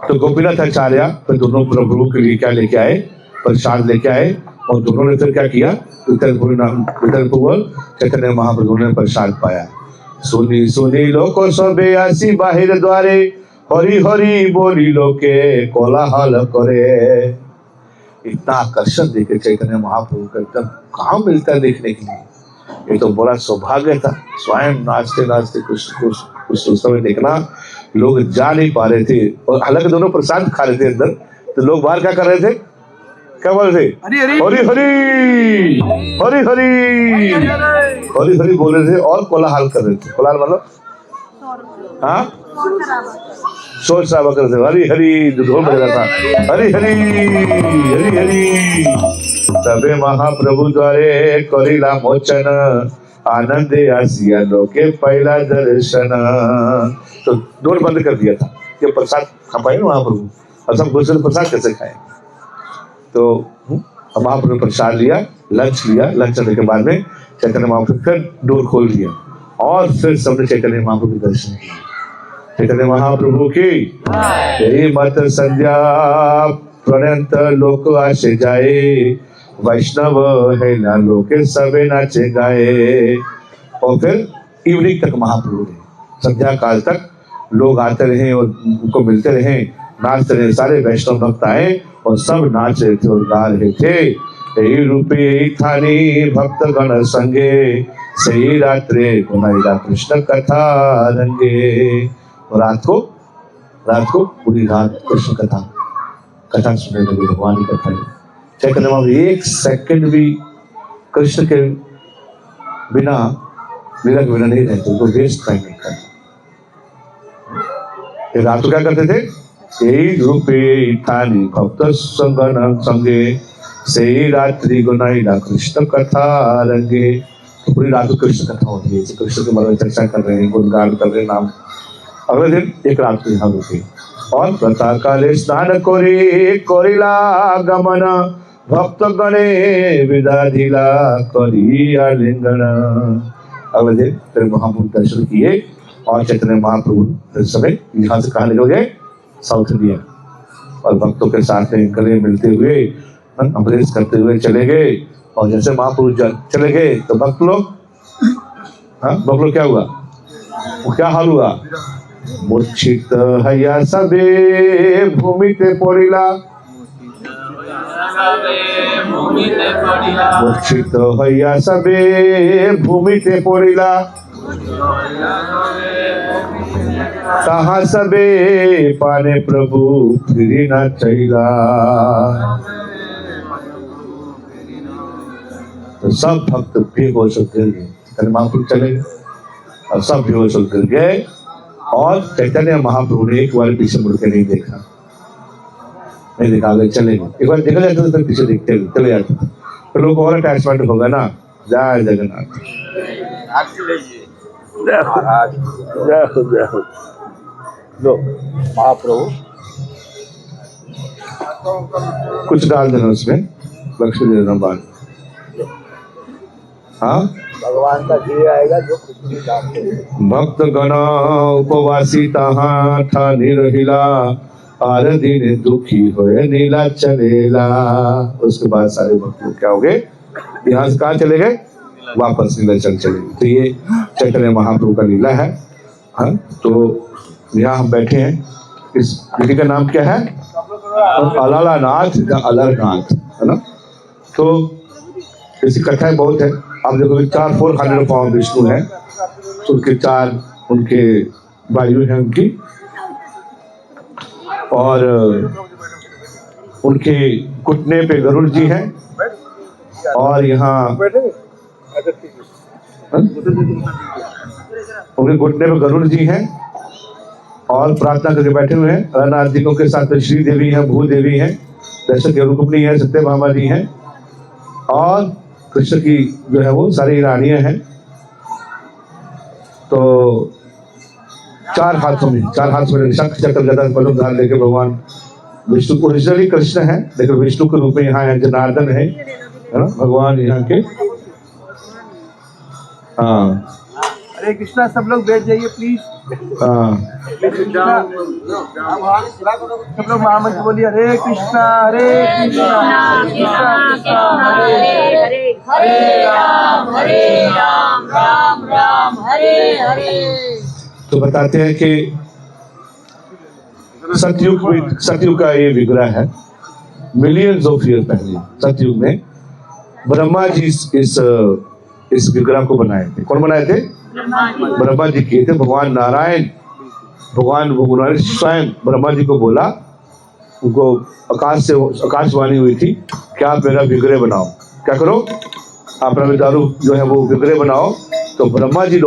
तो गोपीनाथ आचार्य फिर दोनों प्रभु के लिए क्या लेके आए? प्रसाद लेके आए। और दोनों ने फिर क्या किया? नित्यानंद प्रभु चैतन्य महाप्रभु ने प्रसाद पाया। सुनी सुनी लोको सबे आसी बाहिर द्वारे, हरि हरि बोली लोके कोलाहल करे। इतना आकर्षण देखे चैतन्य महाप्रभु का एकदम कहाँ मिलता है देखने के लिए। ये तो बड़ा सौभाग्य था। स्वयं नाचते नाचते कुछ उस समय देखना, लोग जा नहीं पा रहे थे। और हालांकि दोनों प्रसाद खा रहे थे अंदर, तो लोग बाहर क्या कर रहे थे? क्या बोल रहे थे? हरि हरि हरि हरि हरि हरि हरि बोल रहे थे और कोलाहल कर रहे थे। कोलाहल मतलब हाँ, शोर शराबा करते थे, हरी हरी ढोल बज रहा था, हरी हरी हरी हरी। तबे महाप्रभु द्वारे करिला मोचन, आनंदे आसिया लोके पहला दर्शन। तो ढोल बंद कर दिया था कि प्रसाद खा पाए ना महाप्रभु, और सब गुस्से प्रसाद कैसे खाए। तो महाप्रभु ने प्रसाद लिया, लंच लिया, लंच करने के बाद में चैतन्य महाप्रभु फिर डोर खोल दिया और फिर सबने चैतन्य महाप्रभु के दर्शन किए। चैतन्य महाप्रभु की यही मत संध्या पर्यंत लोक आशे जाए, वैष्णव है ना लोके सबे नाचे गाए। और फिर इवनिंग तक महाप्रभु ने, संध्या काल तक लोग आते रहे और उनको मिलते रहे, नाचते रहे, सारे वैष्णव भक्त आए और सब नाच रहे थे और गा रहे थे। यही रूपे थानी भक्त गण संगे, सही रात्रे गुनाइला कृष्ण कथा रंगे। और रात को पूरी रात कृष्ण कथा सुनने लगे, भगवान की कथा। चैतन्य महाप्रभु एक सेकंड भी कृष्ण के बिना, लीला के बिना नहीं रहते, उनको वेस्ट टाइम नहीं करते। रात को क्या करते थे? यही रूपे थानी भक्त संगन संगे, सही रात्रि गुनाइला कृष्ण कथा रंगे। तो पूरी रात को कृष्ण कथा होती है, कृष्ण के बारे में चर्चा कर रहे हैं, गुणगान कर रहे हैं, नाम। अगले दिन एक रात को यहाँ रुके और प्रातः काले स्नान कोरिला गमन, भक्त गणे विदा धिला करी आलिंगन। अगले दिन फिर महाप्रभु दर्शन किए और चैतन्य महाप्रभु इस समय यहाँ से कहाँ निकल गए? South India. और भक्तों के साथ में गले मिलते हुए, अमृत करते हुए चले गए। और जैसे महाप्रभु चले गए तो भक्त लोग क्या हुआ? वो क्या हाल हुआ? मूर्छित हया सबे भूमिते पड़िला, मूर्छित हया सबे भूमिते पड़िला, कहा सबे पाने प्रभु फिरी ना चला। तो सब भक्त बेहोश होकर गिर, महाप्रभु चले गए और सब बेहोश होकर गए। और चैतन्य महाप्रभु ने एक बार पीछे मुड़ के नहीं देखा, आगे चले गए। एक बार देखा जाता तो पीछे देखते चले जाते, तो लोग और अटैचमेंट होगा ना। जय जगन्नाथ, लो महाप्रभु कुछ डाल देना उसमें, लक्ष्य दे देना बाद। हाँ, भगवान का घी आएगा जो खुशबू डालते हैं। भक्त गण उपवासी तहाँ था निरहिला, आर दिन दुखी होए नीला चलेला। उसके बाद सारे भक्त लोग क्या हो गए? यहाँ से कहाँ चले गए? वापस नीलाचल चले गए। तो ये चैतन्य महाप्रभु का लीला है। हाँ, तो यहाँ हम बैठे हैं। इस विधि का नाम क्या है? अलालानाथ या अलरनाथ, है ना। तो इसकी कथाएं बहुत है। आप देखो 400 पाउंड विष्णु है, तो उनके 4 उनके वायु हैं उनकी, और उनके घुटने पे गरुड़ जी हैं, और यहाँ उनके घुटने पे गरुड़ जी हैं और प्रार्थना करके बैठे हुए हैं। अनाथ जी के साथ श्री देवी है, भू देवी है, दर्शक रुक्मिणी है, सत्यभामा जी हैं, और कृष्ण की जो है वो सारी रानियां हैं। तो 4 हाथों में शंख चक्र गदा पद्म धारण लेके भगवान विष्णु ओरिजिनली कृष्ण है, लेकिन विष्णु के रूप में यहाँ है जनार्दन है ना भगवान यहाँ के। हाँ, हरे कृष्णा, सब लोग बैठ जाइए प्लीज। हाँ, सब लोग महामंत्र बोलिए, हरे कृष्णा कृष्णा कृष्णा हरे हरे, हरे राम राम राम हरे हरे। तो बताते हैं कि सतयुग का ये विग्रह है। मिलियंस ऑफ ईयर पहले सतयुग में ब्रह्मा जी इस विग्रह को बनाए थे। कौन बनाए थे? ब्रह्मा जी किए थे। भगवान नारायण स्वयं ब्रह्मा जी को बोला, उनको आकाशवाणी हुई थी कि आप मेरा विग्रह बनाओ। क्या करो? आप मेरा दारू जो है वो विग्रह बनाओ। तो ब्रह्मा जी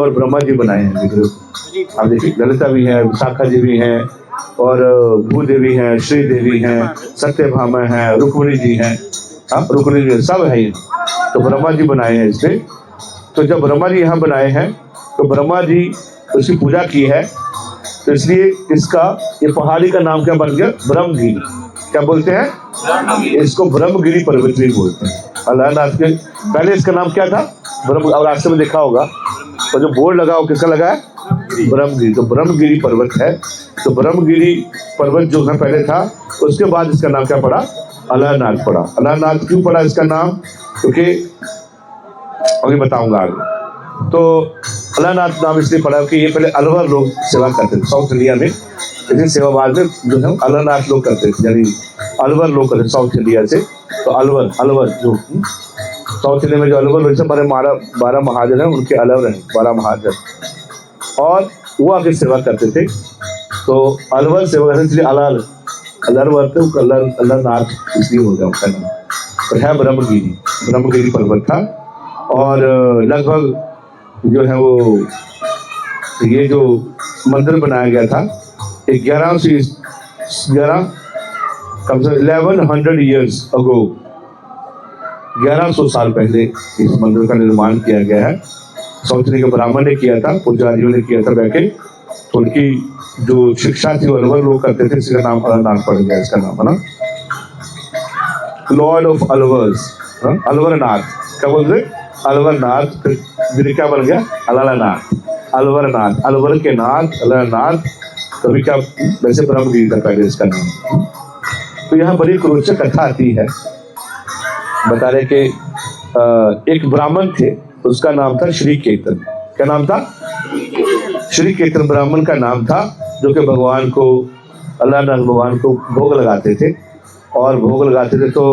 बनाए हैं विग्रह। आप देखिए ललिता भी है, विशाखा जी भी हैं, और भूदेवी हैं, श्री देवी हैं, सत्यभामा हैं, रुक्मिणी जी हैं, रुक्मिणी जी सब है ये। तो ब्रह्मा जी बनाए हैं इससे। तो जब ब्रह्मा जी यहाँ बनाए हैं तो ब्रह्मा जी उसकी पूजा की है, तो इसलिए इसका ये पहाड़ी का नाम क्या बन गया? ब्रह्मगिरी। क्या बोलते हैं इसको? ब्रह्मगिरी पर्वत भी बोलते हैं। अल्लाहनाथ के पहले इसका नाम क्या था? ब्रह्म। और रास्ते में देखा होगा तो जो बोर्ड लगा हो किसका लगा है? ब्रह्मगिरी। तो ब्रह्मगिरी पर्वत है। तो ब्रह्मगिरी पर्वत जो है पहले था, उसके बाद इसका नाम क्या पड़ा? अल्लाहनाथ पड़ा। अल्लाहनाथ क्यों पड़ा इसका नाम? क्योंकि अभी बताऊंगा आगे। तो अल्लाहनाथ नाम इसलिए पड़ा कि ये पहले अलवर लोग सेवा करते थे साउथ इंडिया में, लेकिन सेवा बाद में जो है अल्लाहनाथ लोग करते थे, यानी अलवर लोग करते साउथ इंडिया से। तो अलवर जो साउथ इंडिया में जो अलवर लोग से 12 महाजन हैं, उनके अलवर हैं 12 महाजन, और वो आके सेवा करते थे। तो अलवर सेवा करते इसलिए अल्लाहनाथ इसलिए हो गया उनका नाम। तो है ब्रह्मगिरी पर्वत था। और लगभग जो है वो ये जो मंदिर बनाया गया था 1100 ईयर्स अगो, 1100 साल पहले इस मंदिर का निर्माण किया गया है। साउथ इंडिया के ब्राह्मण ने किया था, पुजारियों ने किया था बैठे। तो उनकी जो शिक्षा थी वो अलवर लोग करते थे, इसका नाम अल्लाहनाथ पड़ गया। इसका नाम है ना लॉर्ड ऑफ अलवर्स, अलवरनाथ। क्या बोल रहे? अलवरनाथ। फिर क्या बन गया? अल्लाहनाथ, अलवरनाथ, अलवर के नाथ, अल्लाहनाथ। कभी क्या वैसे ब्रह्मगिरी था पहले इसका नाम। तो यहाँ बड़ी रोचक कथा आती है। बता रहे कि एक ब्राह्मण थे, उसका नाम था श्री केतन। क्या नाम था? श्री केतन ब्राह्मण का नाम था, जो कि भगवान को, अल्लाहनाथ भगवान को भोग लगाते थे। और भोग लगाते थे तो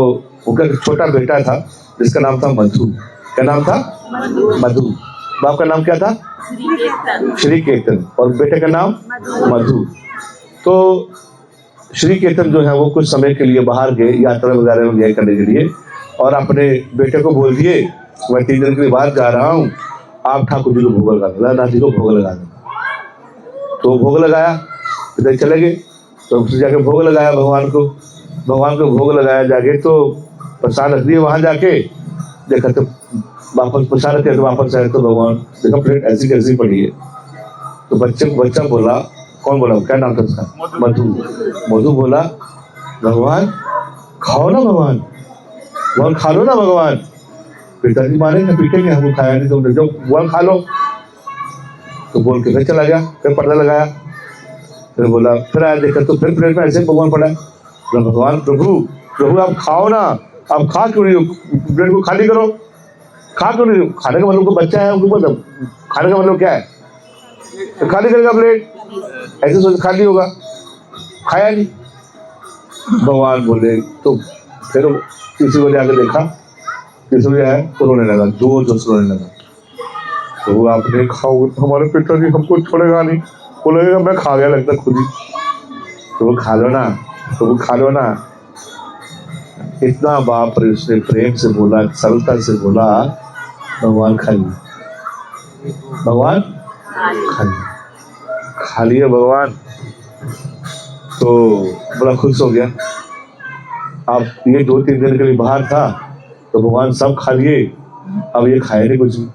उनका एक छोटा बेटा था जिसका नाम था मधु। क्या नाम था? मधु। बाप का नाम क्या था? श्री केतन। और बेटे का नाम मधु। तो श्री केतन जो है वो कुछ समय के लिए बाहर गए, यात्रा वगैरह में गए करने के लिए, और अपने बेटे को बोल दिए मैं 3 दिन के लिए बाहर जा रहा हूँ, आप ठाकुर जी को भोग लगा दो, अल्लाहनाथ जी को भोग लगा दो। तो भोग लगाया, इधर चले गए। तो उसने जाके भोग लगाया भगवान को भोग लगाया जाके। तो प्रसाद रख दिए वहाँ जाके, देखा तो वापस प्रसाद रखे तो वापस आए तो भगवान देखा प्लेट ऐसी कैसी पड़ी है। तो बच्चा बोला, कौन बोला? क्या नाम था उसका? मधु बोला भगवान खाओ ना, भगवान खा लो ना भगवान। पिताजी मारेंगे पीटेंगे, हमको खाया नहीं तुमने, जो भगवान खा लो। तो बोल के फिर चला गया, फिर पर्दा लगाया, फिर बोला, फिर आया देखा तो फिर प्लेट में ऐसे भगवान पड़ा है। भगवान प्रभु आप खाओ ना, आप खा क्यों नहीं? प्लेट को खाली करो। खा क्यों नहीं? खाने का मतलब, बच्चा है उनको मतलब खाने का मतलब क्या है? तो खाली करेगा प्लेट, ऐसे सोच खाली होगा, खाया नहीं। भगवान बोले तो फिर किसी को जाकर देखा, किसी को है तो रोने लगा, जोर से रोने लगा। तो वो आपने खाओ, हमारे पिताजी हमको छोड़ेगा नहीं, बोलेगा मैं खा गया लगता खुद ही। तो वो खा लो ना, इतना बाप रे उसने प्रेम से बोला, सरलता से बोला, भगवान खा लिया भगवान। तो बड़ा खुश हो गया। अब ये 2-3 दिन के लिए बाहर था तो भगवान सब खा लिए, अब ये खाए नहीं कुछ भी।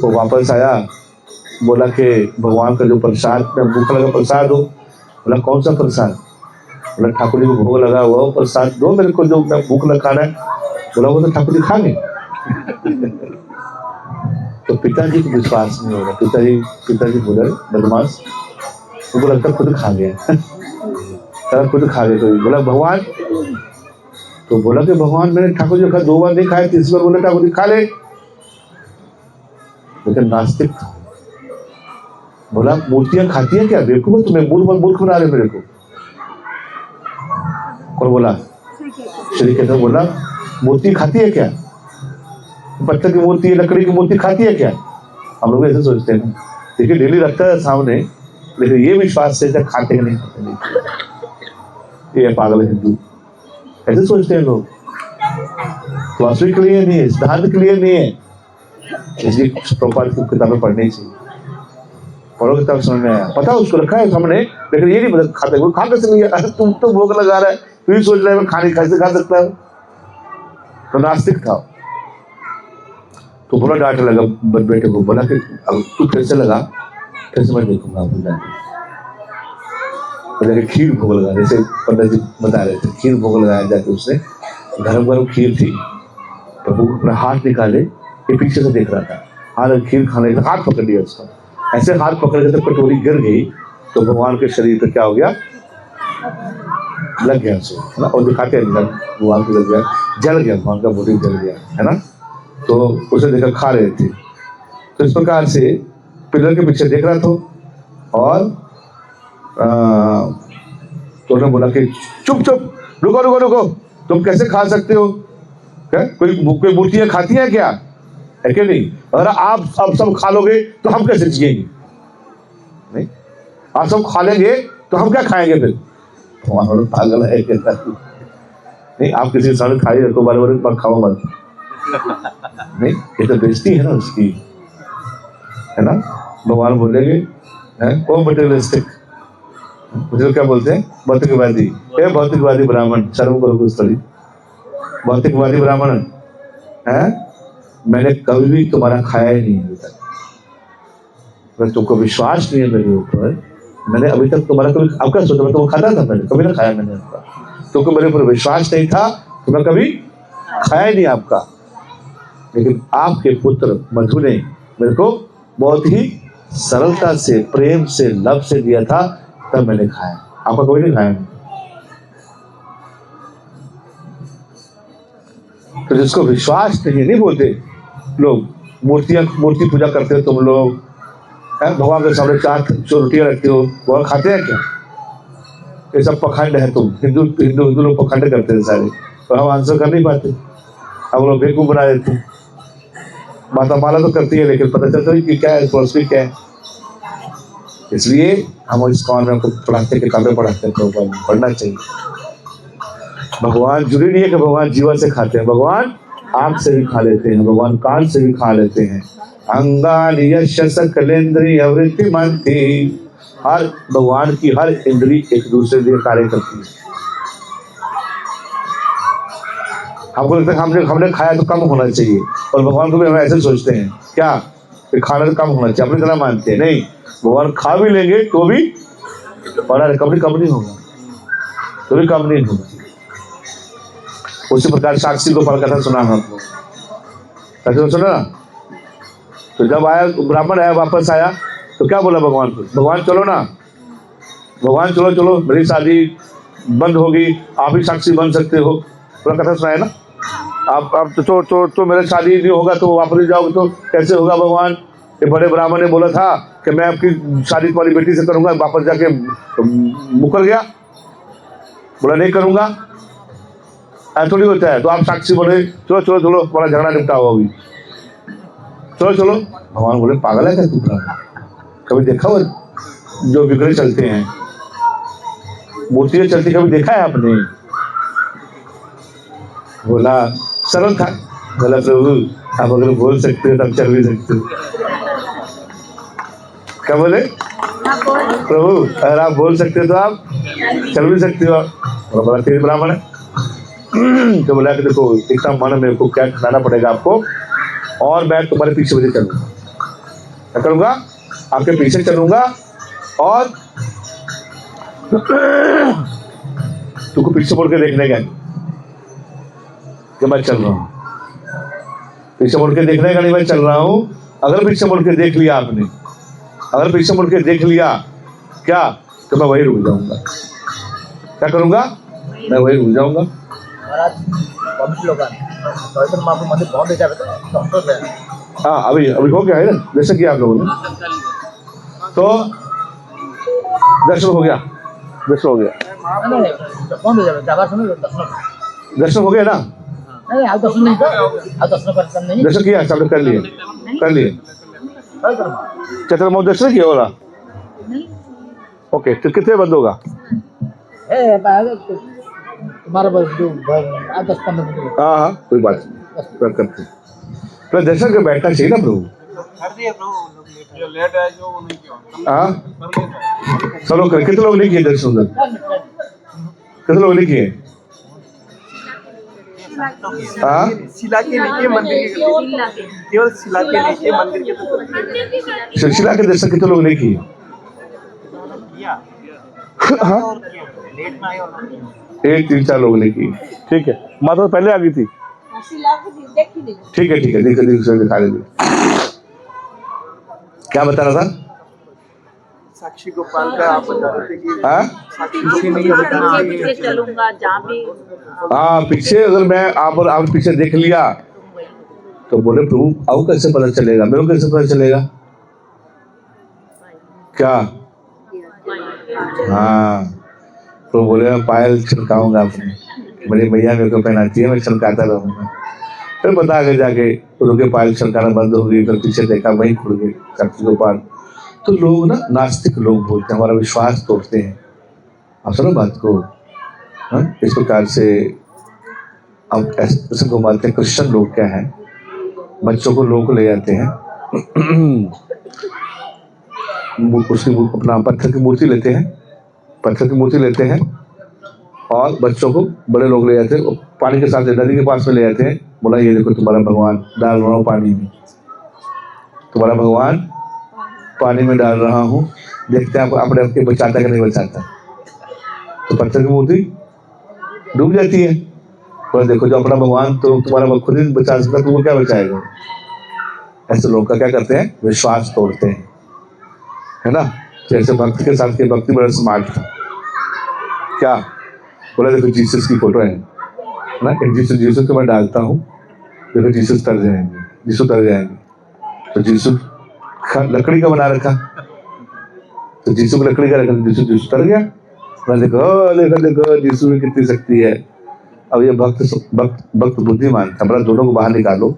तो वापस आया, बोला कि भगवान का जो प्रसाद में भूख लगा प्रसाद हो। बोला कौन सा प्रसाद? बोला ठाकुर जी को भोग लगा हुआ वो प्रसाद दो मेरे को, जो मैं भूख लगा खाना है। बोला वो तो ठाकुर जी खा गए। तो पिताजी को विश्वास नहीं होगा। पिताजी बोले बदमाश, उनको लगता खुद खा गया। खुद खा गए। तो बोला भगवान, तो बोला कि भगवान मैंने ठाकुर जी का 2 बार नहीं खाया, 3 बार बोले ठाकुर जी खा ले। लेकिन नास्तिक था। बोला मूर्तियां खाती है क्या? बेवकूफ तुम्हें मूर्ख बना रहे मेरे को। कौन बोला? श्री केतन बोला मूर्ति खाती है क्या? पत्थर की मूर्ति, लकड़ी की मूर्ति खाती है क्या? हम लोग ऐसे सोचते हैं। देखिए डेली रखता है सामने, लेकिन ये विश्वास से खाते हैं नहीं खाते नहीं। ये पागल हिंदू, ऐसे सोचते हैं लोग। फिलॉसफी क्लियर नहीं है, सिद्धांत क्लियर नहीं है, इसलिए प्रॉपर किताबें पढ़नी चाहिए। पढ़ोगे तब समझ में आया। पता उसको रखा है सामने, लेकिन ये नहीं पता खाते वो खा कैसे नहीं है। तुम तो भूख लगा रहा है, तू ही सोच रहा है मैं खाने कैसे खा सकता हूँ। तो नास्तिक था। तो बोला डांट लगा बेटे को, बोला कि अब तू कैसे लगा, कैसे मैं देखूंगा। बोला खीर भोग लगा, जैसे पंडित जी बता रहे थे, खीर भोग लगाया जाके उसने, गरम गरम खीर थी। प्रभु अपना हाथ निकाले, ये पीछे से देख रहा था, हाथ खीर खाने का हाथ पकड़ लिया उसका, ऐसे हाथ पकड़ के तो कटोरी गिर गई। तो भगवान के शरीर पे क्या हो गया, लग गया उसको, है ना। और दिखाते हैं भगवान को लग गया, जल गया, भगवान का बॉडी जल गया, है ना। तो उसे देखकर खा रहे थे। तो इस प्रकार से पिलर के पीछे देख रहा था। और तो उन्होंने बोला कि चुप चुप, रुको रुको रुको, तुम कैसे खा सकते हो, क्या कोई मूर्तियां खाती हैं क्या, है कि नहीं। अगर आप अब सब खा लोगे तो हम कैसे जिएंगे, नहीं आप सब खा लेंगे तो हम क्या खाएंगे फिर। पागल है कहता नहीं, आप किसी साथ खाइए तो बार बार खाओ मत, नहीं ये तो बेइज्जती है ना उसकी, है ना। भगवान बोलेंगे ओ मटेरियलिस्टिक, मुझे क्या बोलते हैं, भौतिकवादी। ये भौतिकवादी ब्राह्मण, शर्म करो कुछ थोड़ी। भौतिकवादी ब्राह्मण है, मैंने कभी भी तुम्हारा खाया ही नहीं अभी तक, अगर तुमको विश्वास नहीं है मेरे ऊपर, मैंने अभी तक तुम्हारा कभी, अब क्या सोचा मैं तुम खाता था, मैंने कभी ना खाया मैंने आपका, तुमको मेरे ऊपर विश्वास नहीं था तो मैं कभी खाया ही नहीं आपका। लेकिन आपके पुत्र मधु ने मेरे को बहुत ही सरलता से, प्रेम से, लव से दिया था, तब मैंने खाया, आपका कोई नहीं खाया। तो जिसको विश्वास नहीं बोलते लोग, मूर्ति पूजा करते हो तुम लोग, भगवान के सामने 4 रोटियां रखते हो, भगवान खाते हैं क्या। ये सब पखंड है, तुम हिंदू लोग पखंड करते हैं सारे, और हम आंसर कर नहीं पाते, हम लोग बेवकूफ बना देते हैं। माता माला तो करती है लेकिन पता चलता है कि क्या है, फिलॉसफी क्या है। इसलिए हम इस कौन में हमको पढ़ाते, किताबें पढ़ाते हैं, तो पढ़ना चाहिए। भगवान जरूरी नहीं है कि भगवान जीवन से खाते हैं, भगवान आंख से भी खा लेते हैं, भगवान कान से भी खा लेते हैं। अंगानि यस्य सकलेन्द्रिय वृत्तिमन्ति, हर भगवान की हर इंद्री एक दूसरे लिए कार्य करती है। हमको लगता है हमने खाया तो कम होना चाहिए, और भगवान को भी हम ऐसे सोचते हैं क्या कि खाना तो कम होना चाहिए, अपनी तरह मानते हैं। नहीं, भगवान खा भी लेंगे तो भी और कभी कम नहीं होगा, तो भी कम नहीं होगा। उसी प्रकार साक्षी गोपाल कथा सुना आपको, कथा सुना ना। तो जब आया ब्राह्मण आया, वापस आया तो क्या बोला भगवान को, भगवान चलो ना, भगवान चलो चलो, मेरी शादी बंद होगी, आप ही साक्षी बन सकते हो। पूरा कथा सुनाया ना। आप तो मेरा शादी नहीं होगा तो वापस जाओगे तो कैसे होगा भगवान। ये बड़े ब्राह्मण ने बोला था कि मैं आपकी शादी तुम्हारी बेटी से करूंगा, वापस जाके मुकर गया, बोला नहीं करूंगा, ऐसा थोड़ी होता है। तो आप साक्षी बोले चलो चलो चलो, तुम्हारा झगड़ा निपटा हुआ अभी, चलो चलो। भगवान बोले पागल है क्या तू, कभी देखा वो जो विग्रह चलते हैं, मूर्तियां चलती, कभी देखा है आपने। बोला सरल था, बोला प्रभु आप अगर बोल सकते हो तब चल भी सकते हो। क्या बोले प्रभु, अगर आप बोल सकते हो तो आप चल भी सकते हो। बोला तेरे ब्राह्मण है। तो बोला कि देखो इतना मन मेरे को क्या खिलाना पड़ेगा आपको, और मैं तुम्हारे पीछे मुझे चलूंगा, क्या करूंगा, आपके पीछे चलूंगा, और तुमको पीछे मुड़ के देखने का कि मैं चल रहा हूँ, पीछे मुड़ के देखने का नहीं, मैं चल रहा हूँ। अगर पीछे मुड़ के देख लिया आपने, अगर पीछे मुड़ के देख लिया क्या, तो मैं वही रुक जाऊंगा। क्या करूंगा, मैं वही रुक जाऊंगा। हाँ अभी हो गया है ना, जैसे कि आप लोगों ने, तो दर्शन हो गया, दर्शन हो गया, दर्शन हो गया ना, दर्शन किया, सब कर लिए, कर लिए। चतुर्मुख दर्शन किया होगा, ओके। तो कितने बंद होगा, तुम्हारा बस 10-15 मिनट। हाँ कोई बात नहीं, करते तो दर्शन के बैठना चाहिए ना प्रभु। हाँ सब लोग करें। कितने लोग नहीं किए दर्शन उधर? कितने लोग नहीं किए? हाँ शिला के नीचे मंदिर के केवल शिला के नीचे मंदिर के शिला के दर्शन कितने लोग नहीं किए? हाँ 1-3-4 लोग नहीं किए। ठीक है, माता तो पहले आ गई थी। ठीक है ठीक है, देखो दिखा दीजिए। क्या बता रहा था? साक्षी गोपाल का आप बता रहे थे कि हाँ पीछे चलूंगा जहाँ भी। हाँ पीछे अगर मैं आप पीछे देख लिया तो बोले प्रभु आओ कैसे पता चलेगा, मेरे को कैसे पता चलेगा? क्या? हाँ तो बोले मैं पायल छिड़काऊंगा अपने, मेरी मैया मेरे को पहनाती है, मैं छिड़काता रहूंगा। फिर पता आगे जाके रुके, पायल छिड़काना बंद हो गई, फिर पीछे देखा वहीं खुल गई साक्षी गोपाल। तो लोग ना नास्तिक लोग बोलते हैं, हमारा विश्वास तोड़ते हैं। आप सुनो बात को। हाँ इस प्रकार से अब ऐसे घुमाते हैं। क्रिश्चियन लोग क्या है, बच्चों को लोग ले जाते हैं उसकी अपना पत्थर की मूर्ति लेते हैं, पत्थर की मूर्ति लेते हैं और बच्चों को बड़े लोग ले जाते हैं, पानी के साथ नदी के पास में ले जाते हैं। बोला ये देखो तुम्हारा भगवान डाल रहा हूँ पानी में, तुम्हारा भगवान पानी में डाल रहा हूँ, देखते हैं अपने आपके बचाता कि नहीं बचाता। तो पत्थर की मूर्ति डूब जाती है। और देखो जो अपना भगवान तो तुम्हारा खुद ही बचा सकता, तुमको क्या बचाएगा? ऐसे लोग का क्या करते हैं, विश्वास तोड़ते हैं, है ना। जैसे भक्त के साथ के भक्ति बड़ा स्मार्ट था। क्या बोला? देखो जीसस की फोटो है ना, जीसस को मैं डालता हूँ, देखो जीसस तर जाएंगे, जीसु तर जाएंगे। तो जीसु लकड़ी का बना रखा, तो जीसु को लकड़ी का रखा, जीसु तर गया। देखो देखो देखो जीसु में कितनी शक्ति है। अब ये भक्त बुद्धिमान था, बड़ा दोनों को बाहर निकालो।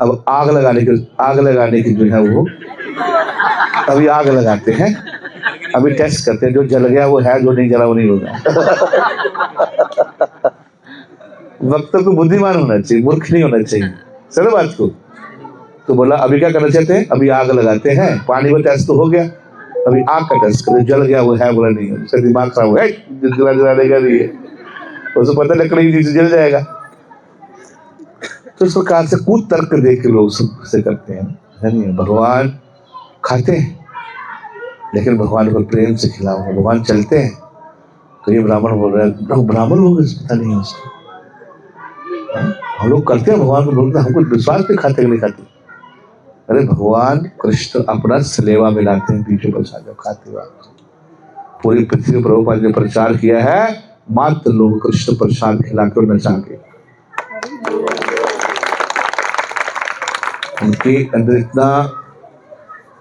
अब आग लगाने की जो है वो अभी आग लगाते हैं, अभी टेस्ट करते हैं, जो जल गया वो है, जो नहीं जला वो नहीं होगा। भक्तों को बुद्धिमान होना चाहिए, मूर्ख नहीं होना चाहिए। चलो बात को। तो बोला अभी क्या करना चाहते हैं, अभी आग लगाते हैं, पानी में टेस्ट तो हो गया, अभी आग का टेस्ट करते, जल गया वो है बोला नहीं है, उसका दिमाग खराब हो गया, जला देगा नहीं है, उसको पता लकड़ी से जल जाएगा। तो इस प्रकार से कूद तर्क दे के लोग से करते हैं। नहीं, भगवान खाते हैं लेकिन भगवान को प्रेम से खिलाओ। भगवान चलते हैं तो ये ब्राह्मण बोल रहे हैं, ब्राह्मण लोग पता नहीं है उसको। हम लोग करते हैं भगवान को, बोलते हैं हमको विश्वास पे खाते कि नहीं खाते। अरे भगवान कृष्ण अपना सलेवा मिलाते हैं, पीछे बचा जाओ खाते हुए। पूरी पृथ्वी पर प्रभुपाद ने प्रचार किया है, मात्र लोग कृष्ण प्रसाद खिलाकर नचा के। उनके अंदर इतना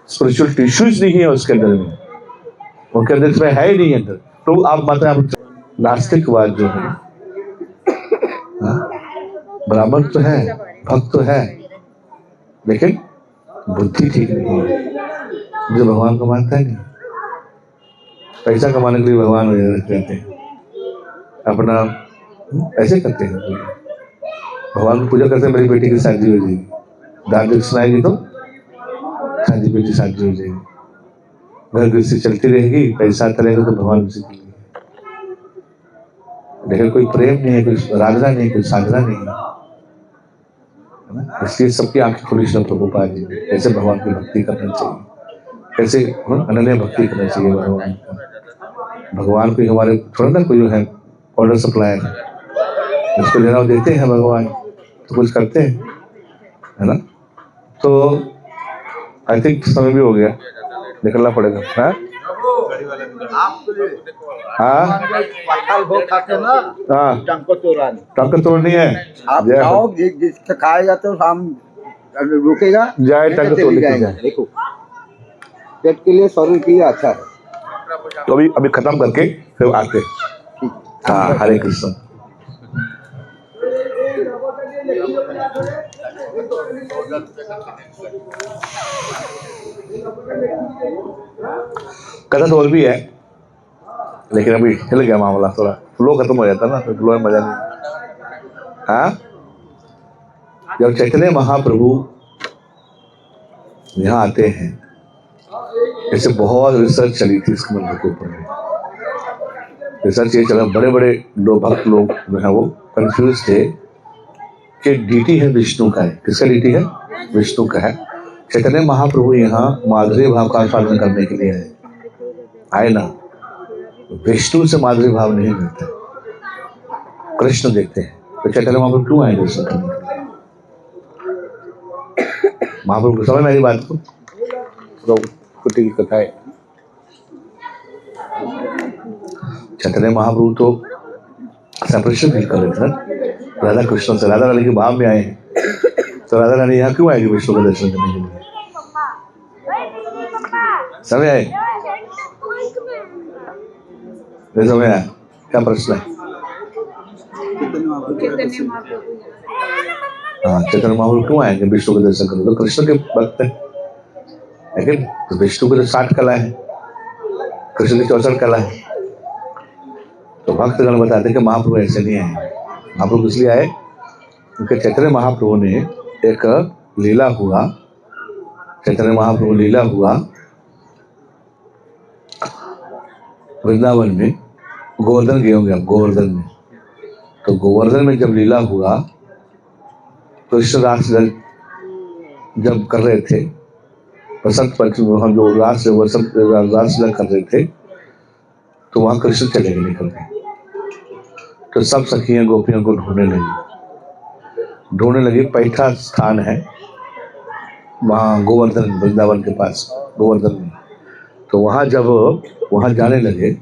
स्पिरिचुअल टिश्यूज नहीं है उसके अंदर में, उनके अंदर इसमें है ही नहीं अंदर। तो आप मतलब नास्तिकवाद जो है, ब्राह्मण तो है, भक्त तो है, लेकिन बुद्धि ठीक नहीं है, जो भगवान को मानता है नहीं। पैसा कमाने के लिए भगवान रहते हैं, अपना ऐसे करते हैं। भगवान की पूजा करते हैं, मेरी बेटी की शादी हो जाएगी, दान दक्षिणा आएगी तो शादी बेटी शादी हो जाएगी, घर गृहस्थी चलती रहेगी, पैसा आता रहेगा तो भगवान उसी के लिए। लेकिन कोई प्रेम नहीं है, कोई आराधना नहीं, कोई साधना नहीं है। इसलिए सबकी आंखें खुली सब प्रभुपाद जी, कैसे भगवान की भक्ति करना चाहिए, कैसे अनन्य भक्ति करना चाहिए भगवान का। भगवान को हमारे थोड़ा ना कोई है ऑर्डर सप्लायर, उसको लेना देते हैं भगवान, तो कुछ करते हैं, है ना। तो आई थिंक समय भी हो गया, निकलना पड़ेगा। हाँ हाँ हाँ, टंक तोड़नी है। आप जाओ, जिसका खाएगा तो हम रुकेगा, जाए टंक तोड़ जाए। देखो पेट के लिए 100 रुपया अच्छा है। तो अभी खत्म करके फिर आते। हाँ, हरे कृष्ण। कथा तो और भी है, लेकिन अभी हिल गया मामला, थोड़ा फ्लो खत्म हो जाता ना, तो फ्लो में मजा नहीं। हाँ, जब चैतन्य महाप्रभु यहाँ आते हैं, ऐसे बहुत रिसर्च चली थी इस मंदिर के ऊपर। रिसर्च ये चला, बड़े बड़े लोग, भक्त लोग जो है वो कंफ्यूज थे कि डीटी है विष्णु का है। किसका डीटी है? विष्णु का है। चैतन्य महाप्रभु यहाँ माधुर्य भाव का आस्वादन करने के लिए आए ना। विष्णु से माधुर्य भाव नहीं मिलता, कृष्ण देखते हैं। तो चैतन्य महाप्रभु क्यों आए दर्शन करने के लिए? महाप्रभु को समझ में आई बात को? तो कुटी की कथा है। चैतन्य महाप्रभु तो सेपरेशन फील कर रहे थे ना राधा कृष्ण से। राधा रानी के भाव में आए हैं, तो राधा रानी यहाँ क्यों आएगी विष्णु का दर्शन करने के लिए? समय आए, समय आया, क्या प्रश्न है? हाँ, चैतन्य महाप्रभु क्यों आएंगे विष्णु के दर्शन करने? तो कृष्ण के भक्त है, लेकिन तो विष्णु के तो 60 कला है, कृष्ण की 64 कला है। तो भक्तगण बताते कि महाप्रभु ऐसे नहीं आए। महाप्रभु इसलिए आए क्योंकि चैतन्य महाप्रभु ने एक लीला हुआ, चैतन्य महाप्रभु लीला हुआ वृंदावन में। गोवर्धन गए होंगे आप, गोवर्धन में। तो गोवर्धन में जब लीला हुआ, कृष्ण रास जब कर रहे थे, बसंत पंचमी हम जो रास लीला कर रहे थे, तो वहां कृष्ण चले गए निकल गए। तो सब सखियां गोपियों को ढूंढने लगी। पैठा स्थान है वहाँ गोवर्धन, वृंदावन के पास गोवर्धन में। तो वहाँ जाने लगे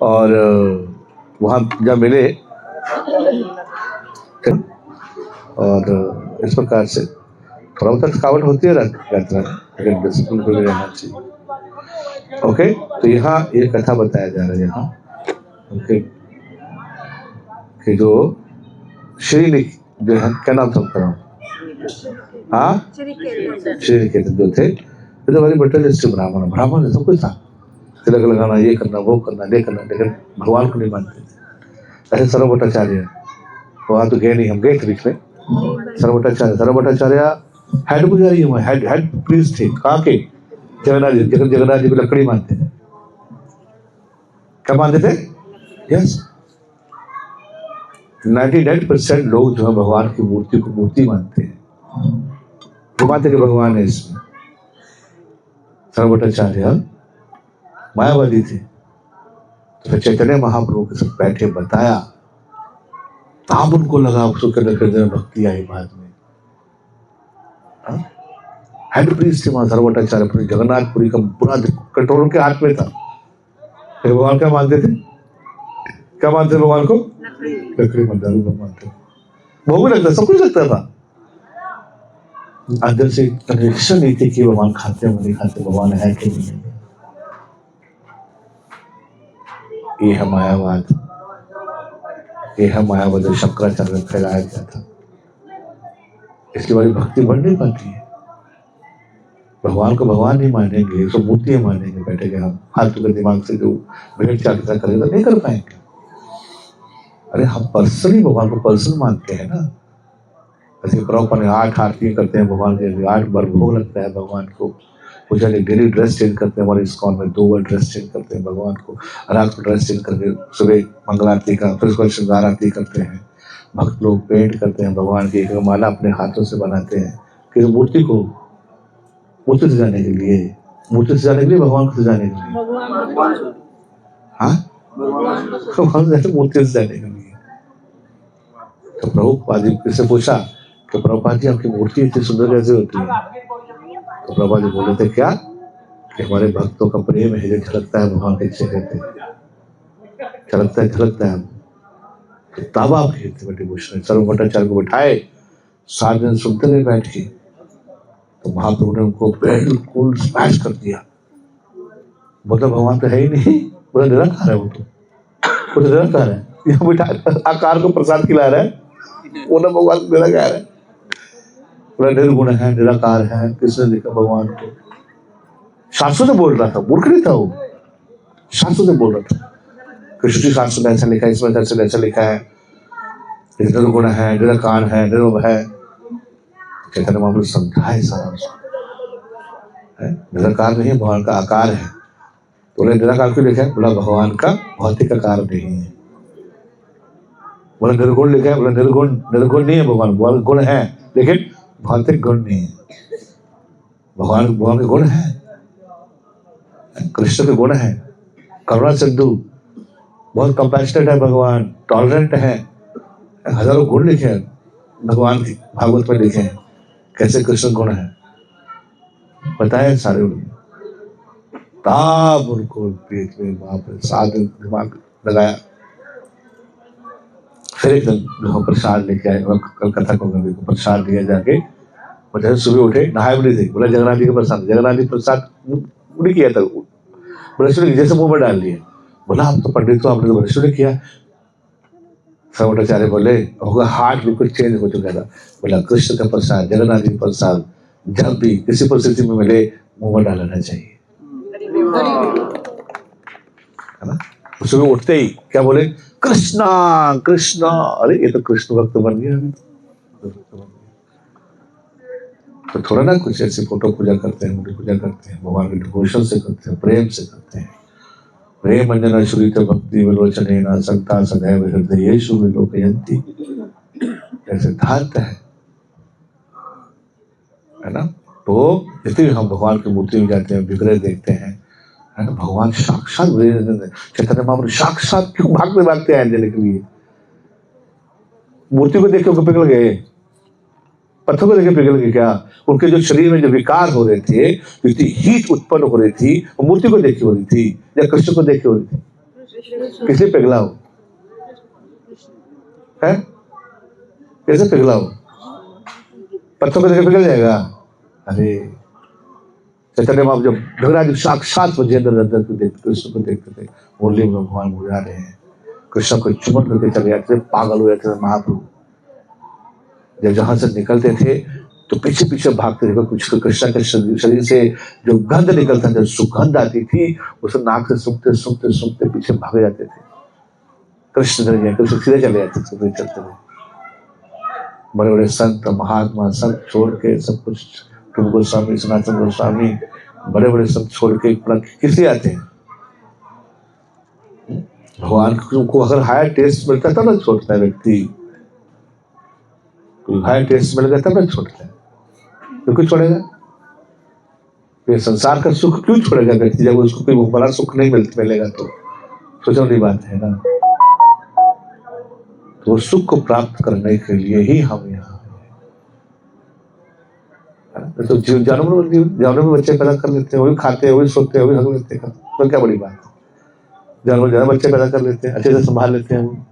और वहाँ जब मिले, और इस प्रकार से थोड़ा बहुत थकावट होती है यात्रा, लेकिन डिसिप्लिन को भी रहना चाहिए। ओके, तो यहाँ ये कथा बताया जा रहा है यहाँ कि जो श्री जो है, क्या नाम था उनका? हाँ, श्री निकेतन जो थे, तो हमारी मटेरियलिस्टिक ब्राह्मण है, सब कुछ था, तिलक लगाना, ये करना, वो करना, ये करना, लेकिन भगवान को नहीं मानते थे। ऐसे सर्वभट्टाचार्य वहाँ तो गए नहीं, हम गए थे बीच में। सर्वभट्टाचार्य हेड पुजारी हुआ, हेड प्रीस्ट थे। कहाँ के? जगन्नाथ जी को लकड़ी मानते थे। क्या मानते थे? यस, 99% लोग जो है भगवान की मूर्ति को मूर्ति मानते हैं, वो मानते कि भगवान है इसमें। सर्वभट्टाचार्य मायावादी थे। तो चैतन्य महाप्रभु के साथ बैठे, बताया, तब उनको लगा उसको करने भक्ति आई बाद में। हेड प्रीस्ट थे वहां सर्वभट्टाचार्य, पूरी जगन्नाथपुरी का पूरा कंट्रोल उनके हाथ में था। फिर भगवान क्या मानते थे? क्या मानते थे भगवान को? लकड़ी मानते। वो भी लगता, सब कुछ लगता था। अंदर से कनेक्शन नहीं थे कि भगवान खाते हैं नहीं खाते, भगवान है कि नहीं है। ये है मायावाद, ये है मायावाद जो शंकराचार्य ने फैलाया गया था। इसकी हमारी भक्ति बढ़ नहीं पाती है। भगवान को भगवान नहीं मानेंगे तो मूर्तियां मानेंगे, बैठेंगे हम फालतू के दिमाग से, जो भेड़ चाल करेगा नहीं कर पाएंगे। अरे हम पर्सनली भगवान को पर्सन मानते हैं ना। ऐसे प्रभुपाद ने 8 आरती करते हैं भगवान के, 8 बार भोग लगता है भगवान को। पूजा डेली ड्रेस चेंज करते हैं, हमारे इस्कॉन में 2 बार ड्रेस चेंज करते हैं भगवान को। रात को ड्रेस चेंज करके सुबह मंगल आरती का, फिर उसको श्रृंगार आरती करते हैं। भक्त लोग पेंट करते हैं भगवान की, एक माला अपने हाथों से बनाते हैं कि मूर्ति को, मूर्ति सजाने के लिए, मूर्ति सजाने के लिए, भगवान को सजाने के लिए। हाँ, मूर्ति सजाने के लिए। तो प्रभुपाद जी से पूछा कि प्रभुपाद जी आपकी मूर्ति इतनी सुंदर कैसे होती है? तो प्रभुपाद जी बोले थे क्या कि हमारे भक्तों का प्रेम है जो झलकता है भगवान के चेहरे पे, झलकता है। तो तब आप कीर्ति डिवोशन सर्वभट्टाचार्य को बैठाए, 7 दिन सुनते रहे बैठ के। तो महाप्रभु ने उनको बिल्कुल स्मैश कर दिया। मतलब भगवान तो है ही नहीं, बोला निराकार है, वो तो निराकार है। यहाँ बैठा आकार को प्रसाद खिला रहा है, वो ना भगवान निराकार है, पूरा निर्गुण है, निराकार है। किसने देखा भगवान को? शास्त्रों से बोल रहा था, मूर्ख नहीं था वो, शास्त्रों से बोल रहा था। कृष्ण जी शास्त्र में ऐसा लिखा है, इसमें ऐसा लिखा है, निर्गुण है, निराकार है, निर्भय है। चैतन्य महाप्रभु समझाए सारा, निराकार नहीं है, भगवान का आकार है। तो बोले निराकार क्यों लिखा है? बोला भगवान का भौतिक आकार नहीं है। बोले निर्गुण लिखा है? बोले निर्गुण नहीं है भगवान, भगवान गुण है लेकिन भौतिक गुण नहीं है। भगवान के गुण है, कृष्ण के गुण है, करुणा सिंधु, बहुत कंपैशनेट है भगवान, टॉलरेंट है, हजारों गुण लिखे हैं भगवान के, भागवत में लिखे हैं कैसे कृष्ण गुण है, बताए सारे उन्होंने। तब उनको पेट में बाप रे 7 दिन दिमाग लगाया। फिर एक दिन जो प्रसाद लेके आए, कलकत्ता को गंगे को प्रसाद दिया जाके, और जैसे सुबह उठे नहाए भी नहीं थे, बोला जगन्नाथ जी का प्रसाद, जगन्नाथ जी प्रसाद नहीं किया था, ब्रश जैसे मुंह में डाल लिए। बोला आप तो पंडित हो, आपने तो ब्रश नहीं किया। सर्वटाचार्य बोले होगा हार्ट बिल्कुल चेंज हो चुका था। बोला कृष्ण का प्रसाद, जगन्नाथ जी का प्रसाद जब भी किसी परिस्थिति में मिले मुंह में डालना चाहिए, है ना। सुबह उठते ही क्या बोले? कृष्णा कृष्णा। अरे ये तो कृष्ण भक्त बन गया। तो थोड़ा ना कुछ ऐसे फोटो पूजा करते हैं, मूर्ति पूजा करते हैं, भगवान के डिवोशन से करते हैं, प्रेम से करते हैं। प्रेम अंजना श्रुत भक्ति विलोचनेन संता सदैव हृदयेषु विलोकयन्ति, ऐसे सिद्धांत है ना। तो जितने हम भगवान की मूर्ति में जाते हैं, विग्रह देखते हैं, है ना, भगवान साक्षात चैतन्य महाप्रभु साक्षात क्यों भागते आए देने के लिए? मूर्ति को देख के पिघल गए, पत्थर को देखे पिघल गए क्या? उनके जो शरीर में जो विकार हो रहे थे, इतनी हीट उत्पन्न हो रही थी, वो मूर्ति को देख के हो रही थी या कृष्ण को देख के हो रही थी? किसे पिघला हो है? कैसे पिघला हो? पत्थर को देखे पिघल जाएगा? अरे चैतन्य महाप्रभु जब भगवान साक्षात वजेंद्र कृष्ण को देखते थे, मुरली में भगवान बुझा रहे हैं, कृष्ण को चुमन करके चले जाते थे, पागल हो जाते थे महाप्रभु। जब जहां से निकलते थे तो पीछे पीछे भागते थे, कुछ कृष्ण के शरीर से जो गंध निकलता था, जो सुगंध आती थी, उसे नाक से सूंघते सूंघते सूंघते पीछे भागे जाते थे। कृष्ण सीधे चले जाते थे, चलते थे। बड़े बड़े संत महात्मा सब छोड़ के, सब कुछ टूट गोस्वामी, सनातन गोस्वामी, बड़े बड़े संत छोड़ के किसी आते हैं? भगवान को अगर हायर टेस्ट मिलता था ना छोड़ता है व्यक्ति, कोई हायर टेस्ट मिल गया तब ना छोड़ता है, तो क्यों छोड़ेगा? ये संसार का सुख क्यों छोड़ेगा व्यक्ति जब उसको कोई बड़ा सुख नहीं मिलेगा? तो सोचने वाली बात है ना। तो सुख को प्राप्त करने के लिए ही हम यहाँ हैं। तो जानवर में बच्चे पैदा कर लेते हैं, वही खाते हैं, वही सोते हैं, वही हग लेते हैं, तो क्या बड़ी बात है? जानवर ज्यादा बच्चे पैदा कर लेते हैं, अच्छे से संभाल लेते हैं,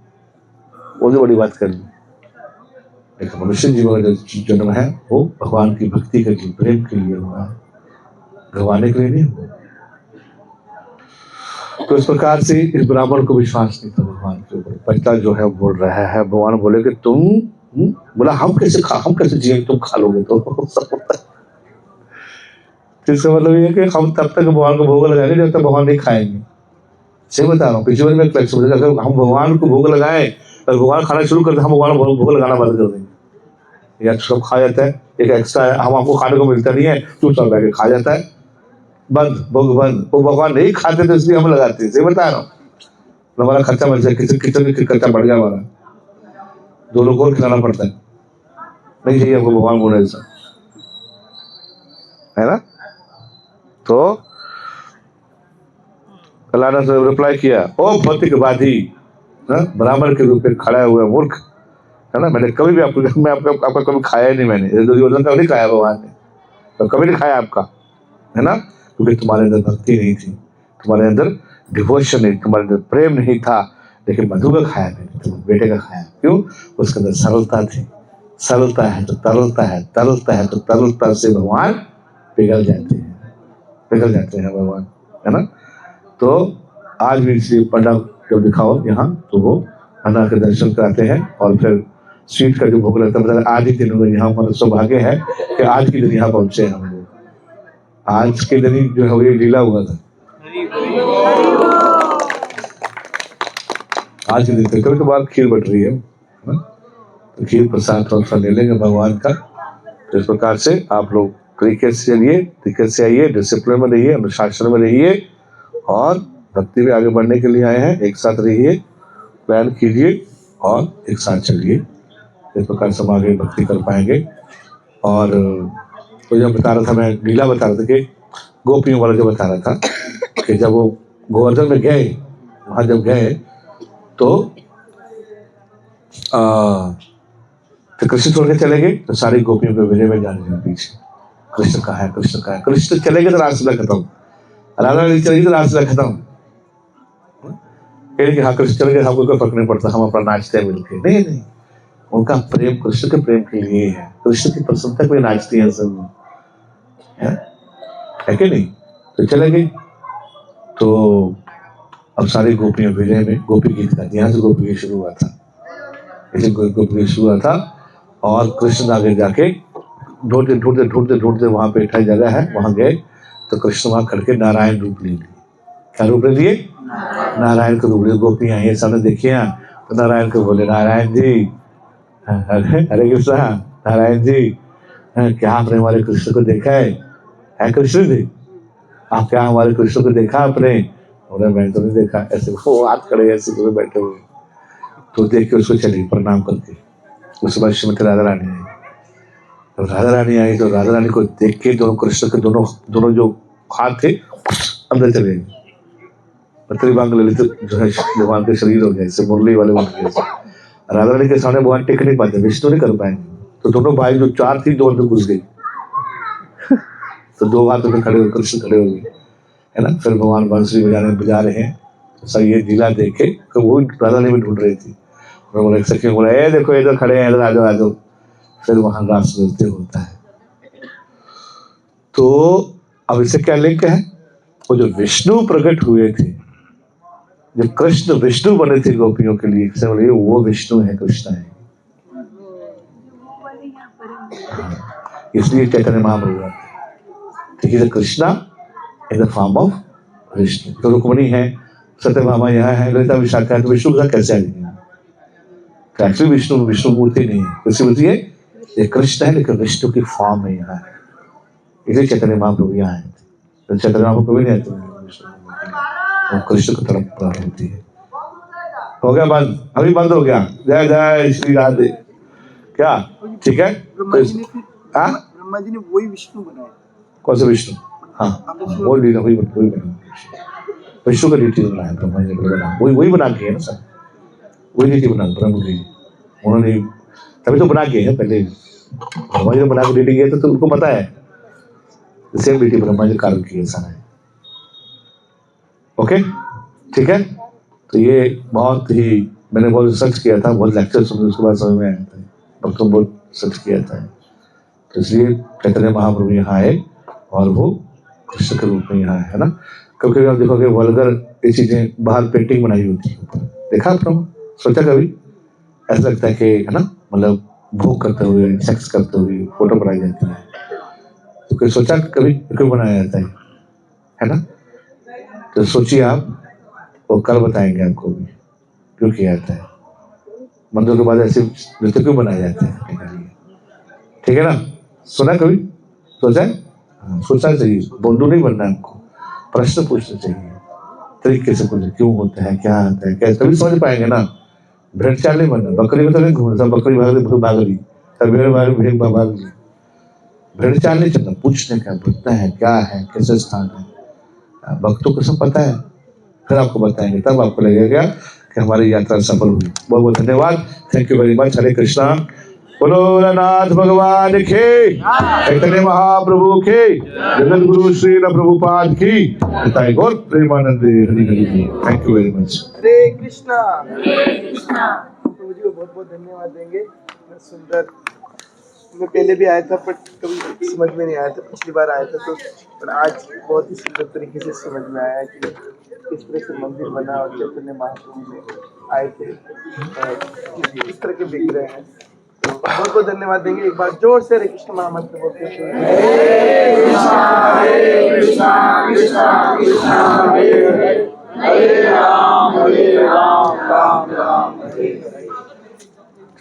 वो भी बड़ी बात कर ली। लेकिन मनुष्य जीवन का जन्म है वो भगवान की भक्ति के लिए, प्रेम के लिए हुआ है, गवाने के लिए नहीं हुआ। तो इस प्रकार से इस ब्राह्मण को विश्वास नहीं था भगवान के ऊपर। बच्चा जो है बोल रहा है, भगवान बोले कि तुम बोला हम कैसे जिए, तुम खा लोगे तो इसका मतलब ये कि हम तब तक भगवान को भोग लगाएंगे जब तक भगवान नहीं खाएंगे। सही बता रहा हूँ, पिछले बार में अगर हम भगवान को भोग लगाए और भगवान खाना शुरू करते, हम भगवान भोग लगाना बंद कर देंगे। या सब खा जाता है, एक एक्स्ट्रा है, हम आपको खाने को मिलता नहीं है, तू सब बैठ के खा जाता है, बंद भोग बंद। वो भगवान नहीं खाते तो इसलिए हम लगाते हैं। सही बता रहा हूँ, हमारा खर्चा बढ़ जाए, किचन का खर्चा बढ़ गया हमारा, 2 लोगों को खिलाना पड़ता है, नहीं चाहिए हमको भगवान बोले ऐसा, है ना। तो अल्लाह ने रिप्लाई किया, ओ भौतिकवादी, ब्राह्मण के रूप में खड़ा हुआ मूर्ख, है ना, मैंने कभी भी आपका कभी खाया ही नहीं, मैंने दुर्योधन का नहीं खाया भगवान ने, तो कभी नहीं खाया आपका, है ना, क्योंकि तुम्हारे अंदर भक्ति नहीं थी, तुम्हारे अंदर डिवोशन नहीं, तुम्हारे अंदर प्रेम नहीं था। लेकिन मधु का खाया नहीं, तुम्हारे बेटे का खाया। क्यों? उसके अंदर सरलता थी। सरलता है तो तरलता है, तरलता है तो तरलता से भगवान पिघल जाते हैं भगवान, है ना। तो आज भी श्री पंडा जब दिखाओ यहाँ तो वो अन्ना के दर्शन कराते हैं और फिर स्वीट का जो भोग लगता है, मतलब आज ही दिन में यहाँ हमारा सौभाग्य है कि आज के दिन यहाँ पहुंचे हम लोग। आज के दिन ही जो है ये लीला हुआ था, आज के दिन कभी तो बाद खीर बट रही है, तो खीर प्रसाद थोड़ा सा ले लेंगे भगवान का। तो इस प्रकार से आप लोग तरीके से चलिए, तरीके से आइए, डिसिप्लिन में रहिए, अनुशासन में रहिए और भक्ति में आगे बढ़ने के लिए आए हैं। एक साथ रहिए, प्लान कीजिए और एक साथ चलिए। इस प्रकार से हम आगे भक्ति कर पाएंगे। और तो जब बता रहा था, मैं लीला बता रहा था कि गोपियों वाला जो बता रहा था कि जब वो गोवर्धन में गए, वहाँ जब गए तो तो कृष्ण छोड़ के चले गए तो सारी गोपियों के विजय में जाने लगे पीछे, कृष्ण कहाँ है, कृष्ण कहाँ है। कृष्ण चले गए तो रासलीला खत्म, राधा रानी चली गई तो रासलीला खत्म। कह कि हाँ कृष्ण चले गए, हमको कोई फर्क नहीं पड़ता, हम अपना नाचते हैं मिलके। नहीं नहीं, उनका प्रेम कृष्ण के प्रेम के लिए है, कृष्ण की प्रसन्नता के लिए नाचती है सब, है कि नहीं। तो चले गए तो अब सारी गोपियां विजय में गोपी गीत गाती, यहाँ से गोपी गीत शुरू हुआ था, इसे गोपी गीत शुरू हुआ था। और कृष्ण आगे जाके ढूंढते ढूंढते ढूंढते ढूंढते वहां पे एक जगह है, वहां गए तो कृष्ण वहां खड़ के नारायण रूप ले लिए। क्या रूप ले लिए? नारायण का रूप ले। गोपियां ये सामने देखिए तो नारायण को बोले, नारायण जी, हरे कृष्णा, नारायण जी, क्या आपने हमारे कृष्ण को देखा है कृष्ण जी, आप क्या हमारे कृष्ण को देखा आपने? बोले मैं तो नहीं देखा। ऐसे वो हाथ खड़े ऐसे तो बैठे हुए, तो देख के उसको चली प्रणाम करके। उसके बाद श्रीमती राधा रानी आई। तो राधा रानी आई तो राधा रानी को देख के दोनों कृष्ण के दोनों जो हाथ थे अंदर चले गए। त्रिभंग ललित जो है भगवान के शरीर हो गए, इससे मुरली वाले बन गए। राधा रानी के सामने भगवान टिक नहीं पाते, विष्णु नहीं कर पाएंगे। तो दोनों भाई जो चार थी, दो अंदर घुस गई। तो दो हाथ में खड़े हो, कृष्ण खड़े हो गए, है ना। फिर भगवान बांसुरी बजा रहे हैं। तो सब ये लीला देखे तो वो राधा रानी भी ढूंढ रही थी। बोला सखी बोला, ए देखो इधर खड़े हैं, इधर आ जाओ आ जाओ। फिर वहां रास नृत्य होता है। तो अब इससे क्या लिंक है? वो जो विष्णु प्रकट हुए थे, जब कृष्ण विष्णु बने थे गोपियों के लिए, वो विष्णु है, कृष्ण है। इसलिए चैतन्य महाप्रभु ठीक है, Krishna in the form of Vishnu. तो रुक्मणी है, सत्यभामा यहाँ है, ललिता विशाखा है, तो विष्णु का कैसे आएंगे? एक्चुअली विष्णु मूर्ति नहीं है, किसी मूर्ति है, ये कृष्ण है, लेकिन विष्णु की फॉर्म में यहाँ है। इसलिए चैतन्य महाप्रभु यहाँ है। तो चैतन्य महाप्रभु भी नहीं आते, वो कृष्ण की तरफ प्राप्त होती है। हो गया बंद, अभी बंद हो गया। जय जय श्री राधे। क्या ठीक है? ब्रह्मा जी ने वही विष्णु बनाया। कौन सा विष्णु? हाँ, वो लीला वही बना, विष्णु का रीति बनाया ब्रह्मा जी ने, बना वही बना के है ना सर, वही रीति बना ब्रह्म जी उन्होंने, तभी तो बना के है। पहले ब्रह्मा जी ने बना के रीति किया तो उनको पता है, सेम रीति ब्रह्मा जी कारण की है सारा। ओके ठीक है। तो ये बहुत ही मैंने बहुत रिसर्च किया था, बहुत लेक्चर सुने, उसके बाद समझ में आया था, भक्तों ने बहुत सर्च किया था। तो इसलिए चैतन्य महाप्रभु यहाँ आए और वो कृष्ण के रूप में यहाँ है ना। कभी कभी आप देखोगे वल्गर ये चीजें बाहर पेंटिंग बनाई होती है, देखा आपने? सोचा कभी? ऐसा लगता है कि है ना, मतलब भोग करते हुए, सेक्स करते हुए फोटो बनाई जाती है। तो कोई सोचा कभी क्यों बनाया जाता है ना? तो सोचिए आप, वो कल बताएंगे आपको भी क्यों किया जाता है। मंदिर के बाद ऐसे नृत्य क्यों बनाए जाते हैं, ठीक है ना? सुना कभी? सोचा है? सोचना चाहिए, बोंडू नहीं बनना है आपको, प्रश्न पूछना चाहिए, तरीके से पूछना क्यों होता है, क्या होता है, क्या, तभी समझ पाएंगे ना। भेड़ चाल नहीं बनना, बकरी में तो नहीं घूमना, सब बकरी भाग ली, सब भेड़ भाग ली। भेड़ चाल नहीं चलना, पूछने का पूछना है, क्या है, कैसे स्थान है। भक्तों को सब पता है, फिर आपको बताएंगे, तब आपको लगेगा कि हमारी यात्रा सफल हुई। बहुत बहुत धन्यवाद, thank you very much. Hare Krishna. बोलो भोलानाथ भगवान के, चैतन्य महाप्रभु के, जगत गुरु श्री प्रभुपाद की, पिताई Gaur Premanand Hari Hari. Thank you very much. Hare Krishna. Prabhu ji को बहुत बहुत धन्यवाद देंगे। सुंदर, मैं पहले भी आया था पर कभी समझ में नहीं आया था, पिछली बार आया था तो, पर आज बहुत ही सुंदर तरीके से समझ में आया कि किस तरह से मंदिर बना और चैतन्य महाप्रभु में आए थे, किस तरह के बिक रहे हैं। तो बहुत बहुत धन्यवाद देंगे। एक बार जोर से हरे कृष्ण महामंत्र बोलते हैं। हरे कृष्णा कृष्णा कृष्णा हरे हरे, हरे राम राम राम हरे